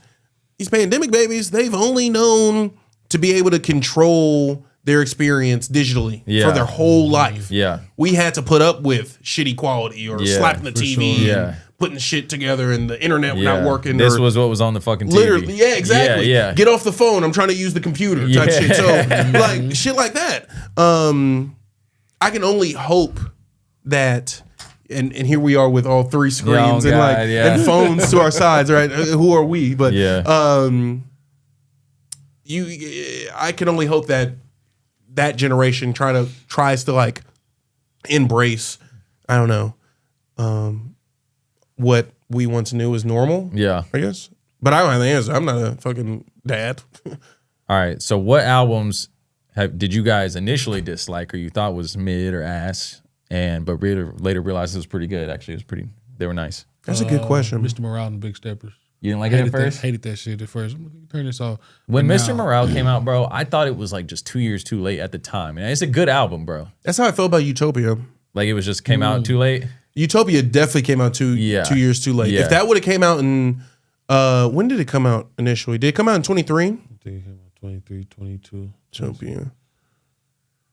these pandemic babies, they've only known to be able to control their experience digitally for their whole life. Yeah. We had to put up with shitty quality or slapping the TV and putting shit together and the internet not working. This was what was on the fucking TV. Literally, yeah, exactly. Yeah. Get off the phone. I'm trying to use the computer type shit. So like shit like that. I can only hope that and here we are with all three screens and phones to our sides, right? Who are we? But I can only hope that generation tries to like embrace, I don't know, what we once knew as normal. Yeah. I guess. But I don't have the answer. I'm not a fucking dad. All right. So what albums did you guys initially dislike or you thought was mid or ass, but later realized it was pretty good? Actually, they were nice. That's a good question. Mr. Morale and the Big Steppers. You didn't like it at first? Hated that shit at first. I'm gonna turn this off. When Mr. Morale came out, bro, I thought it was like just 2 years too late at the time. And it's a good album, bro. That's how I felt about Utopia. Like it was just came out too late. Utopia definitely came out 2 years too late. Yeah. If that would have came out in, when did it come out initially? Did it come out in 23? I think it came out 23, 22. Utopia.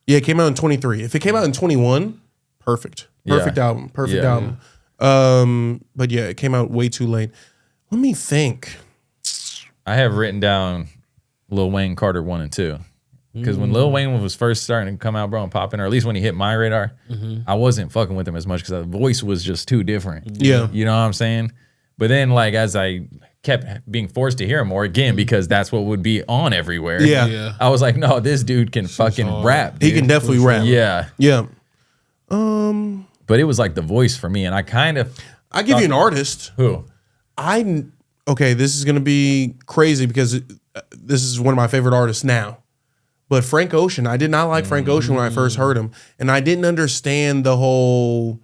Yeah, it came out in 23. If it came out in 21, perfect. Perfect album. Perfect album. But yeah, it came out way too late. Let me think. I have written down Lil Wayne Carter 1 and 2. Because when Lil Wayne was first starting to come out, bro, and popping, or at least when he hit my radar, I wasn't fucking with him as much because the voice was just too different. Yeah. You know what I'm saying? But then, like, as I kept being forced to hear him more again, because that's what would be on everywhere. Yeah. I was like, no, this dude can fucking rap. Dude. He can definitely rap. Yeah. Yeah. But it was like the voice for me, and I kind of. I give you an artist. Who? Okay, this is going to be crazy because this is one of my favorite artists now. But Frank Ocean, I did not like Frank Ocean when I first heard him. And I didn't understand the whole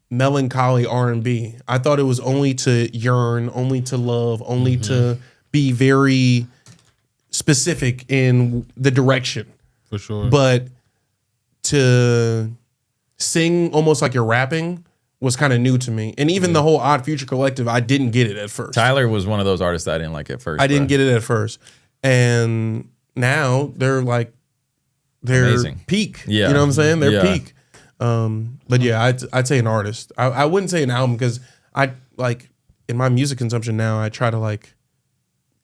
melancholy R&B. I thought it was only to yearn, only to love, only to be very specific in the direction. For sure. But to sing almost like you're rapping was kind of new to me. And even the whole Odd Future Collective, I didn't get it at first. Tyler was one of those artists that I didn't like at first. I didn't get it at first. And now they're amazing. Peak. Yeah. You know what I'm saying? They're Yeah. peak. But yeah, I'd say an artist. I wouldn't say an album because I like in my music consumption now, I try to like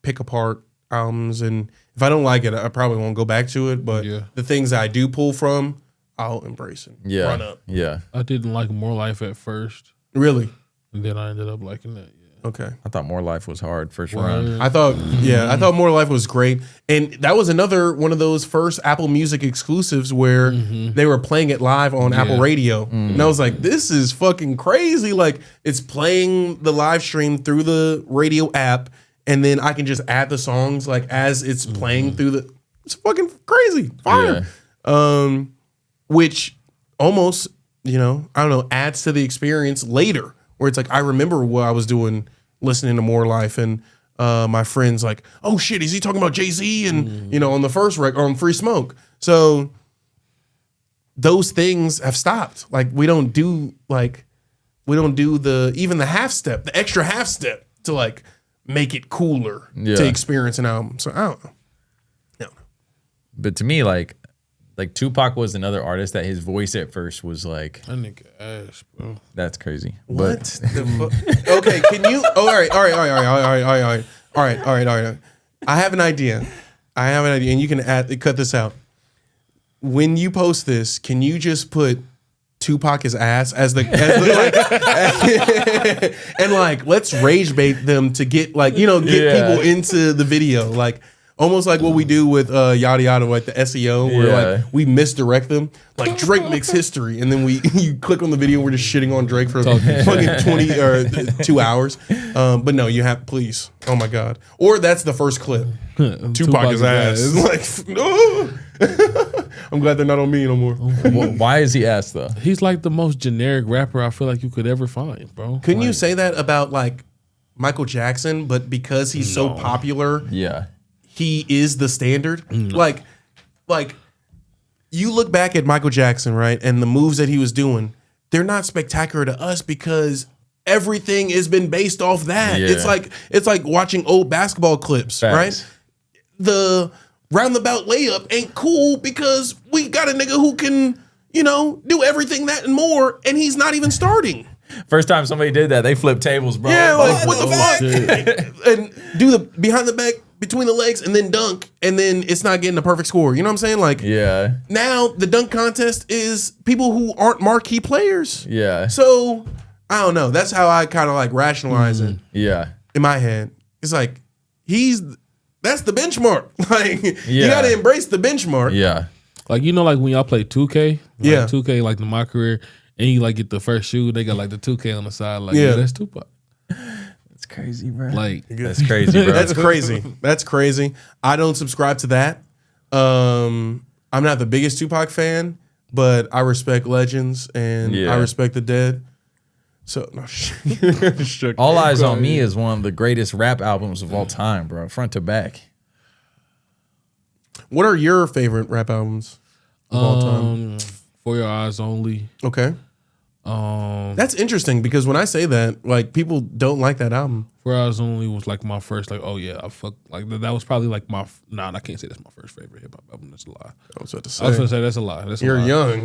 pick apart albums, and if I don't like it, I probably won't go back to it. But the things that I do pull from, I'll embrace it. Yeah. Run up. Yeah. I didn't like More Life at first, Really? and then I ended up liking that. Yeah. Okay. I thought More Life was hard first round. I thought More Life was great. And that was another one of those first Apple Music exclusives where they were playing it live on Apple Radio. And I was like, this is fucking crazy. Like, it's playing the live stream through the radio app, and then I can just add the songs like as it's playing through the. It's fucking crazy. Fire. Yeah. Which almost, I don't know, adds to the experience later, where it's like, I remember what I was doing listening to More Life, and my friends like, oh shit, is he talking about Jay-Z? And, on the first record, on Free Smoke. So those things have stopped. Like, we don't do even the half step, the extra half step to like make it cooler to experience an album. So I don't know. But to me, like Tupac was another artist that his voice at first was like, That nigga ass, bro. that's crazy. What But the fuck? Okay, can you? Oh, all right. I have an idea. And you can cut this out. When you post this, can you just put Tupac is ass as the and like let's rage bait them to get people into the video, like almost like what we do with Yadda Yadda, like the SEO, where like we misdirect them, like Drake makes history, and then you click on the video and we're just shitting on Drake for fucking 20 or 2 hours. But no, you have, please. Oh my God. Or that's the first clip. Tupac is ass. Like, no. I'm glad they're not on me no more. Well, why is he ass though? He's like the most generic rapper I feel like you could ever find, bro. Couldn't you say that about like Michael Jackson, but because he's so popular, he is the standard? Like you look back at Michael Jackson, right? And the moves that he was doing, they're not spectacular to us because everything has been based off that. Yeah. It's like watching old basketball clips, right? The roundabout layup ain't cool because we got a nigga who can, do everything that and more, and he's not even starting. First time somebody did that, they flipped tables, bro. Yeah, like what the fuck? And do the behind the back, between the legs, and then dunk, and then it's not getting a perfect score. You know what I'm saying? Like, now the dunk contest is people who aren't marquee players. Yeah. So I don't know. That's how I kind of like rationalize it. Yeah. In my head, it's like that's the benchmark. Like you got to embrace the benchmark. Yeah. Like like when y'all play 2K. Like 2K, like in my career, and you like get the first shoe, they got like the 2K on the side. Like that's Tupac. That's crazy, bro. Like that's crazy, bro. That's crazy. That's crazy. I don't subscribe to that. I'm not the biggest Tupac fan, but I respect legends and I respect the dead. So no, All Eyes on Me is one of the greatest rap albums of all time, bro. Front to back. What are your favorite rap albums of all time? For Your Eyes Only. Okay. That's interesting because when I say that, like people don't like that album. For Your Eyes Only was like my first, like, oh yeah, I fuck, like that was probably like my. Nah, I can't say that's my first favorite hip hop album. That's a lie. I was about to say that's a lie. That's You're a lie. young.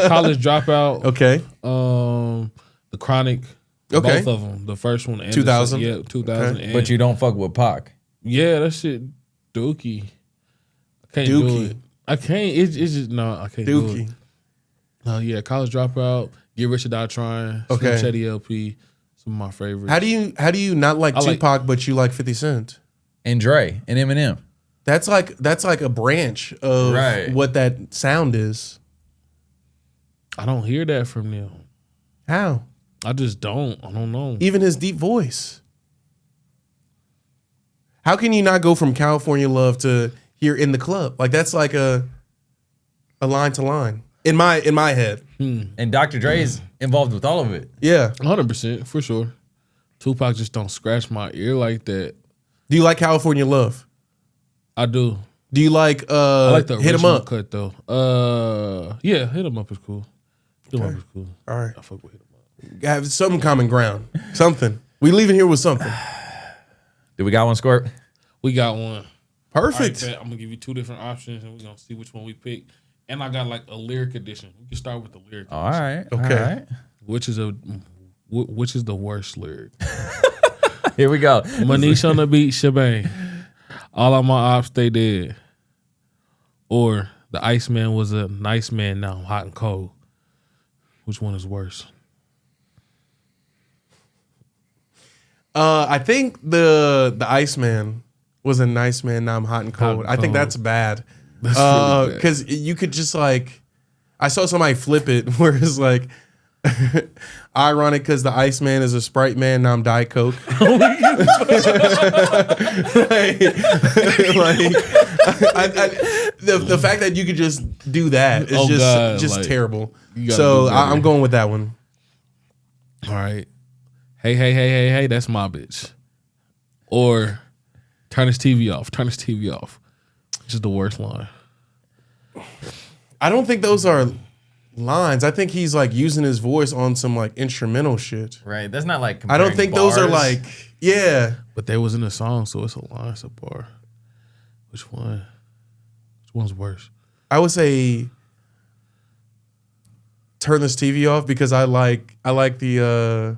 College Dropout. Okay. The Chronic. Okay. Both of them. The first one. And 2000. 2000. Okay. But you don't fuck with Pac. Yeah, that shit dookie. I can't do it. I can't. It's just no. I can't do it. Yeah, College Dropout, Get Rich or Die Trying, Slim Shady LP, some of my favorites. How do you not like Tupac but you like 50 Cent? And Dre and Eminem. That's like a branch of what that sound is. I don't hear that from them. How? I just don't. I don't know. Even his deep voice. How can you not go from California Love to Here in the Club? Like that's like a line to line. In my head. And Dr. Dre is involved with all of it. Yeah. 100%, for sure. Tupac just don't scratch my ear like that. Do you like California Love? I do. Do you like I like the Hit 'Em Up cut though? Yeah, Hit 'Em Up is cool. Hit 'Em Up is cool. All right. I fuck with Hit 'Em Up. Have some common ground. Something. We leaving here with something. Do we got one, Squirt? We got one. Perfect. Right, I'm gonna give you two different options and we're gonna see which one we pick. And I got like a lyric edition. We can start with the lyric edition. All right. Okay. All right. Which is the worst lyric? Here we go. Manish on the beat, shebang. All of my ops, they dead. Or the Iceman was a nice man, now I'm hot and cold. Which one is worse? I think the Iceman was a nice man, now I'm hot and cold. I think that's bad. Because you could just like, I saw somebody flip it where it's like, ironic because the Iceman is a Sprite man, now I'm Diet Coke. The fact that you could just do that is just like, terrible. So I'm going with that one. All right. Hey, that's my bitch. Or turn his TV off. Which is the worst line. I don't think those are lines. I think he's like using his voice on some like instrumental shit. Right. That's not like I don't think bars. Those are like, yeah. But they was in a song, so it's a line, it's a bar. Which one? Which one's worse? I would say turn this TV off because I like the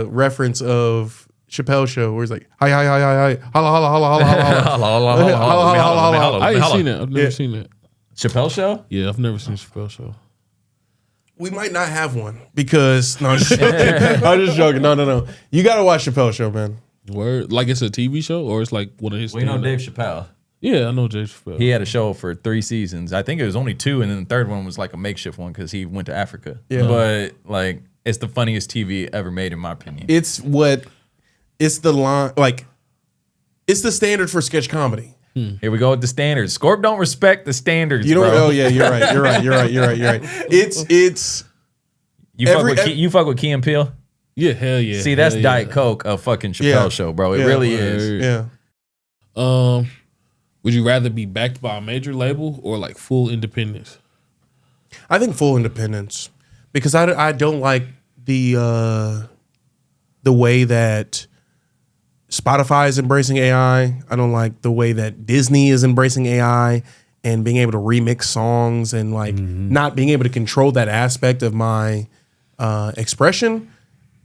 reference of Chappelle show where he's like, hi, holla, holla, holla, holla, holla. I ain't seen it. I've never seen it. Chappelle show? Yeah, I've never seen Chappelle show. We might not have one because no, I'm just joking. I'm just joking. No. You got to watch Chappelle show, man. Word, like it's a TV show or it's like one of his. We know Dave Chappelle. Yeah, I know Dave Chappelle. He had a show for 3 seasons. I think it was only 2, and then the third one was like a makeshift one because he went to Africa. Yeah. But like, it's the funniest TV ever made, in my opinion. It's the line, like, it's the standard for sketch comedy. Here we go with the standards. Scorp don't respect the standards. You know? Bro. Oh yeah, you're right. It's you fuck with Key and Peele. Yeah, hell yeah. See, that's hell Diet yeah. Coke, a fucking Chappelle show, bro. It really is. Yeah. Would you rather be backed by a major label or like full independence? I think full independence because I don't like the way that Spotify is embracing AI. I don't like the way that Disney is embracing AI and being able to remix songs and like not being able to control that aspect of my expression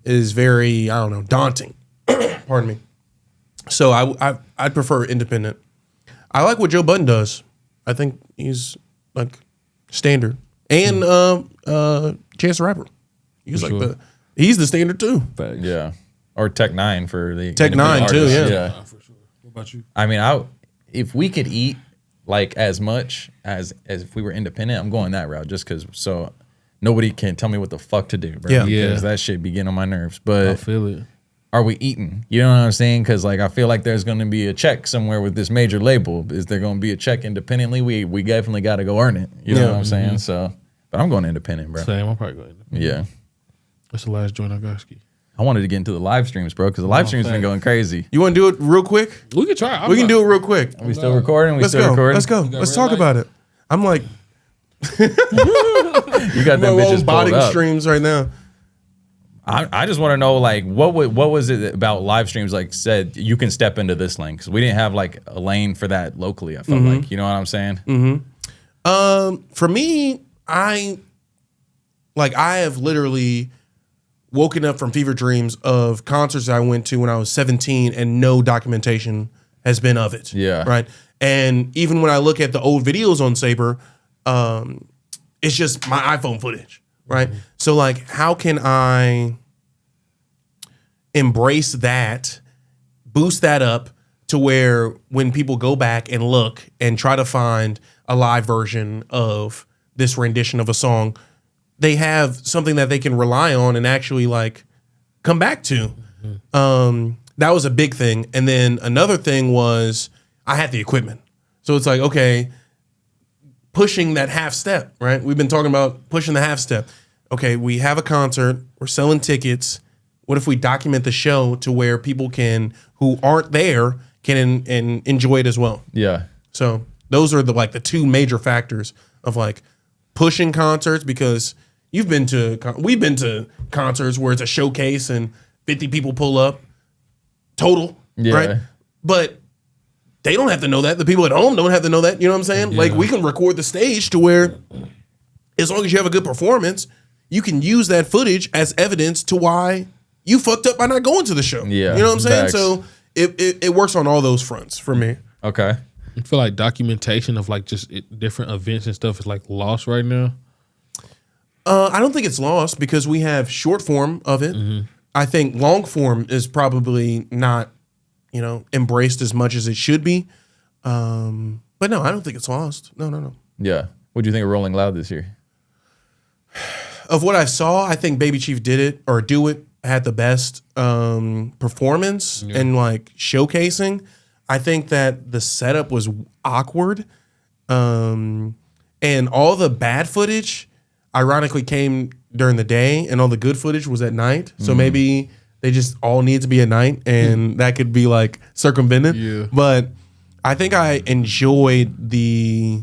is very, I don't know, daunting. Pardon me. So I'd prefer independent. I like what Joe Budden does. I think he's like standard. And Chance the Rapper. He's he's the standard too. Yeah. Or Tech 9 for the Tech 9 too, artists. yeah. For sure. What about you? I mean, if we could eat like as much as if we were independent, I'm going that route just because so nobody can tell me what the fuck to do, bro. Yeah. Because that shit be getting on my nerves. I But feel it. are we eating? You know what I'm saying? Because like I feel like there's going to be a check somewhere with this major label. Is there going to be a check independently? We definitely got to go earn it. You know what I'm saying? So, but I'm going independent, bro. Same. I'm probably going independent. Yeah. That's the last joint I got ski. I wanted to get into the live streams, bro, because the live streams been going crazy. You want to do it real quick? We can try. We can do it real quick. Are we still recording? Let's go. Let's go. Let's talk about it. I'm like, You got them my bitches own body pulled up. streams right now. I just want to know, like, what was it about live streams, like, said you can step into this lane? Because we didn't have, like, a lane for that locally, I felt like. You know what I'm saying? For me, I have literally woken up from fever dreams of concerts I went to when I was 17 and no documentation has been of it. Yeah. Right. And even when I look at the old videos on Saber, it's just my iPhone footage. Right. So like, how can I embrace that, boost that up to where when people go back and look and try to find a live version of this rendition of a song, they have something that they can rely on and actually like come back to. That was a big thing. And then another thing was I had the equipment. So it's like, okay, pushing that half step, right? We've been talking about pushing the half step. Okay, we have a concert, we're selling tickets. What if we document the show to where people who aren't there can enjoy it as well? Yeah. So those are the 2 major factors of like pushing concerts, because we've been to concerts where it's a showcase and 50 people pull up total, right? But they don't have to know that. The people at home don't have to know that. You know what I'm saying? Yeah. Like we can record the stage to where as long as you have a good performance, you can use that footage as evidence to why you fucked up by not going to the show. Yeah. You know what I'm saying? Facts. So it works on all those fronts for me. Okay. I feel like documentation of like just different events and stuff is like lost right now. I don't think it's lost because we have short form of it. I think long form is probably not, embraced as much as it should be. But no, I don't think it's lost. No. Yeah. What do you think of Rolling Loud this year? Of what I saw, I think Baby Chief had the best performance and like showcasing. I think that the setup was awkward. And all the bad footage ironically came during the day and all the good footage was at night. So maybe they just all need to be at night and that could be like circumvented. Yeah. But I think I enjoyed the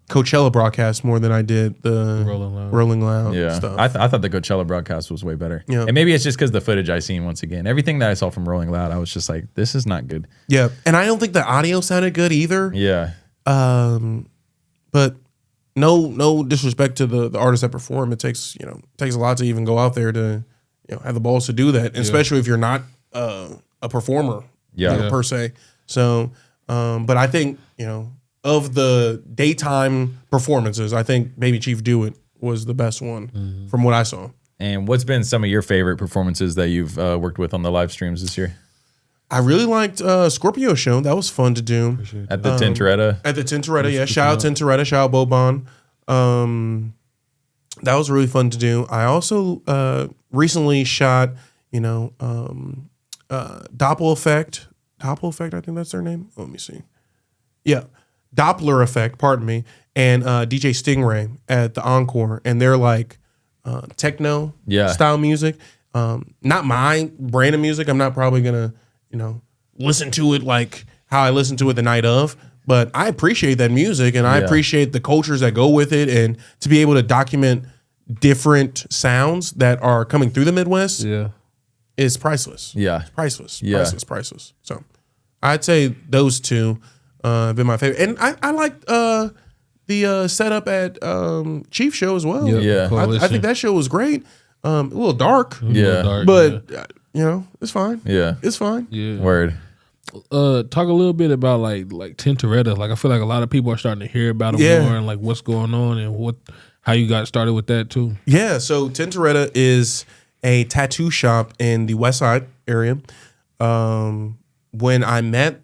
Coachella broadcast more than I did the Rolling Loud Yeah. stuff. I thought the Coachella broadcast was way better. Yeah. And maybe it's just because the footage I seen once again. Everything that I saw from Rolling Loud, I was just like, this is not good. Yeah. And I don't think the audio sounded good either. Yeah. But no disrespect to the artists that perform. It takes a lot to even go out there to have the balls to do that, especially if you're not a performer, Yeah. per se. So, but I think of the daytime performances, I think Baby Chief Do It was the best one from what I saw. And what's been some of your favorite performances that you've worked with on the live streams this year? I really liked Scorpio show. That was fun to do. At the Tintoretta? At the Tintoretta, yeah. Shout out Tintoretta, shout out Bobon. That was really fun to do. I also recently shot, Doppel Effect. Doppel Effect, I think that's their name. Let me see. Yeah. Doppler Effect, pardon me. And DJ Stingray at the Encore. And they're like techno style music. Not my brand of music. I'm not probably going to, listen to it like how I listened to it the night of. But I appreciate that music and I appreciate the cultures that go with it, and to be able to document different sounds that are coming through the Midwest is priceless. Yeah. It's priceless. Yeah. Priceless. So I'd say those two have been my favorite. And I liked the setup at Chief Show as well. Yeah. I think that show was great. A little dark. Yeah. But it's fine. Yeah. It's fine. Yeah. Word. Talk a little bit about like Tintoretta. Like I feel like a lot of people are starting to hear about them more and like what's going on and how you got started with that too. Yeah, so Tintoretta is a tattoo shop in the West Side area. When I met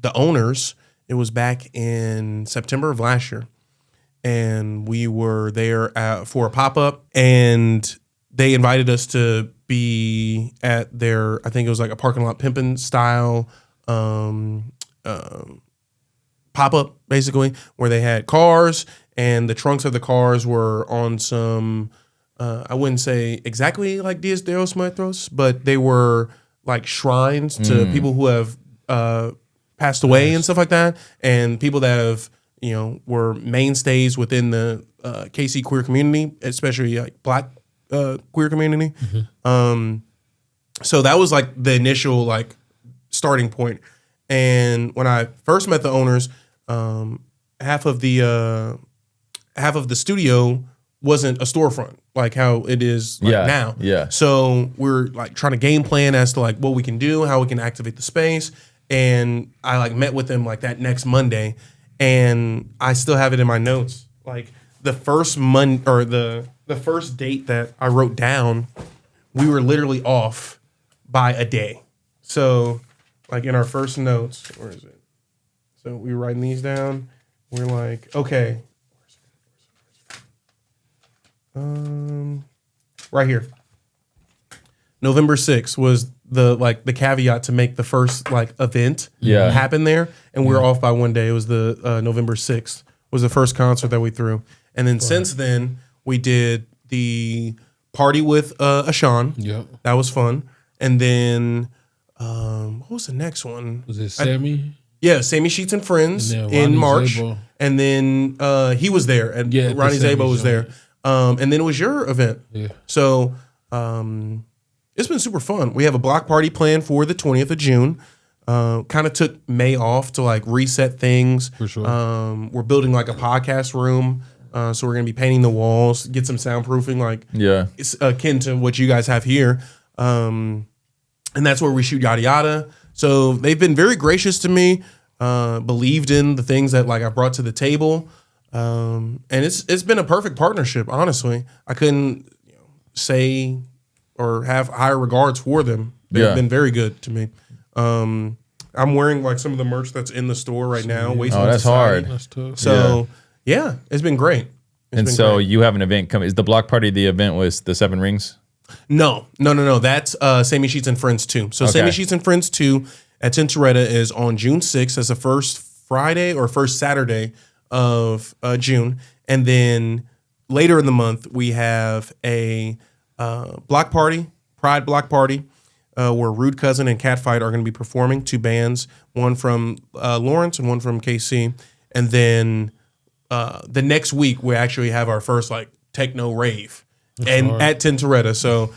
the owners, it was back in September of last year, and we were there for a pop-up, and they invited us to be at their, I think it was like a parking lot pimping style pop-up, basically, where they had cars, and the trunks of the cars were on some, I wouldn't say exactly like Dias de los Muertos, but they were like shrines to people who have passed away and stuff like that, and people that have, were mainstays within the KC queer community, especially like Black queer community. So that was like the initial like starting point. And when I first met the owners, half of the studio wasn't a storefront like how it is now. Yeah. So we're like trying to game plan as to like what we can do, how we can activate the space. And I like met with them like that next Monday, and I still have it in my notes. Like the first the first date that I wrote down, we were literally off by a day. So like in our first notes, where is it? So we were writing these down. We're like, okay. Right here. November 6th was the caveat to make the first like event happen there, and we were off by one day. It was the November 6th was the first concert that we threw, and then since then we did the party with Ashan. Yep. That was fun, and then what was the next one? Was it Sammy? Yeah, Sammy Sheets and Friends And in Ronnie March, Zabo. and then he was there, and Ronnie the Sammy Zabo was there, and then it was your event. Yeah. So it's been super fun. We have a block party planned for the 20th of June. Kind of took May off to like reset things. For sure. We're building like a podcast room, so we're gonna be painting the walls, get some soundproofing, like it's akin to what you guys have here. And that's where we shoot Yadda Yadda. So they've been very gracious to me, believed in the things that like I brought to the table. And it's been a perfect partnership, honestly. I couldn't say or have higher regards for them. They've been very good to me. I'm wearing like some of the merch that's in the store right now. Wasteland that's Society. hard. That's tough. So it's been great. You have an event coming. Is the block party the event with the 7 rings? No. That's Sammy Sheets and Friends 2. So Sammy Sheets and Friends 2 at Tintoretta is on June 6th as the first Friday or first Saturday of June. And then later in the month, we have a block party, Pride block party, where Rude Cousin and Catfight are going to be performing, 2 bands, one from Lawrence and one from KC. And then the next week, we actually have our first like techno rave at Tintoretta. So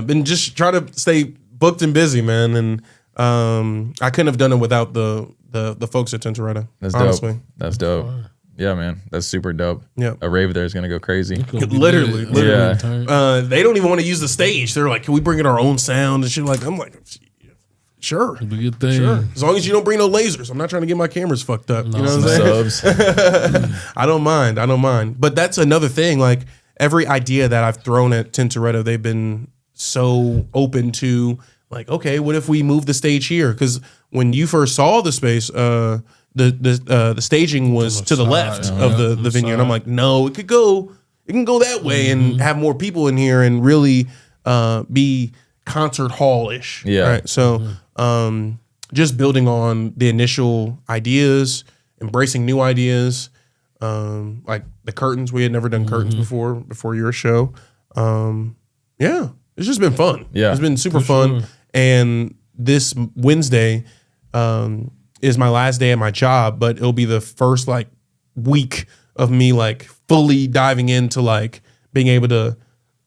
been just trying to stay booked and busy, man. And I couldn't have done it without the folks at Tintoretta. That's honestly. dope. That's dope. Yeah, man. That's super dope. Yeah. A rave there is going to go crazy. Literally. Yeah. They don't even want to use the stage. They're like, can we bring in our own sound and shit? Like, I'm like, Sure. It'd be a good thing. Sure. As long as you don't bring no lasers. I'm not trying to get my cameras fucked up. No, you know what I'm saying? Subs. I don't mind. But that's another thing. Like every idea that I've thrown at Tintoretto, they've been so open to like, okay, what if we move the stage here? Because when you first saw the space, the staging was to the left of the venue. And I'm like, no, it can go that way and have more people in here and really be concert hall-ish. Yeah. Right. So just building on the initial ideas, embracing new ideas, like the curtains. We had never done curtains before your show. Yeah, it's just been fun. Yeah. It's been super fun. Sure. And this Wednesday is my last day at my job, but it'll be the first like week of me like fully diving into like being able to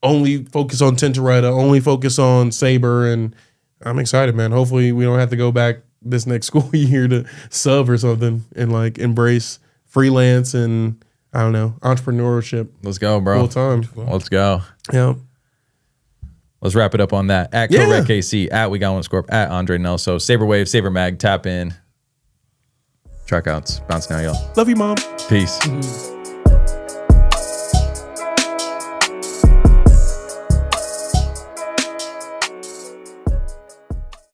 only focus on Tintoretto, only focus on Saber, and I'm excited, man. Hopefully we don't have to go back this next school year to sub or something and like embrace freelance and I don't know, entrepreneurship Let's go, bro. full time. Let's go. Yeah. Let's wrap it up on that. At Correct KC, at We Got One Scorp, at Andrés Nelso, Saber Wave, Saber Mag, tap in. TraKCouts. Bounce now, y'all. Love you, Mom. Peace.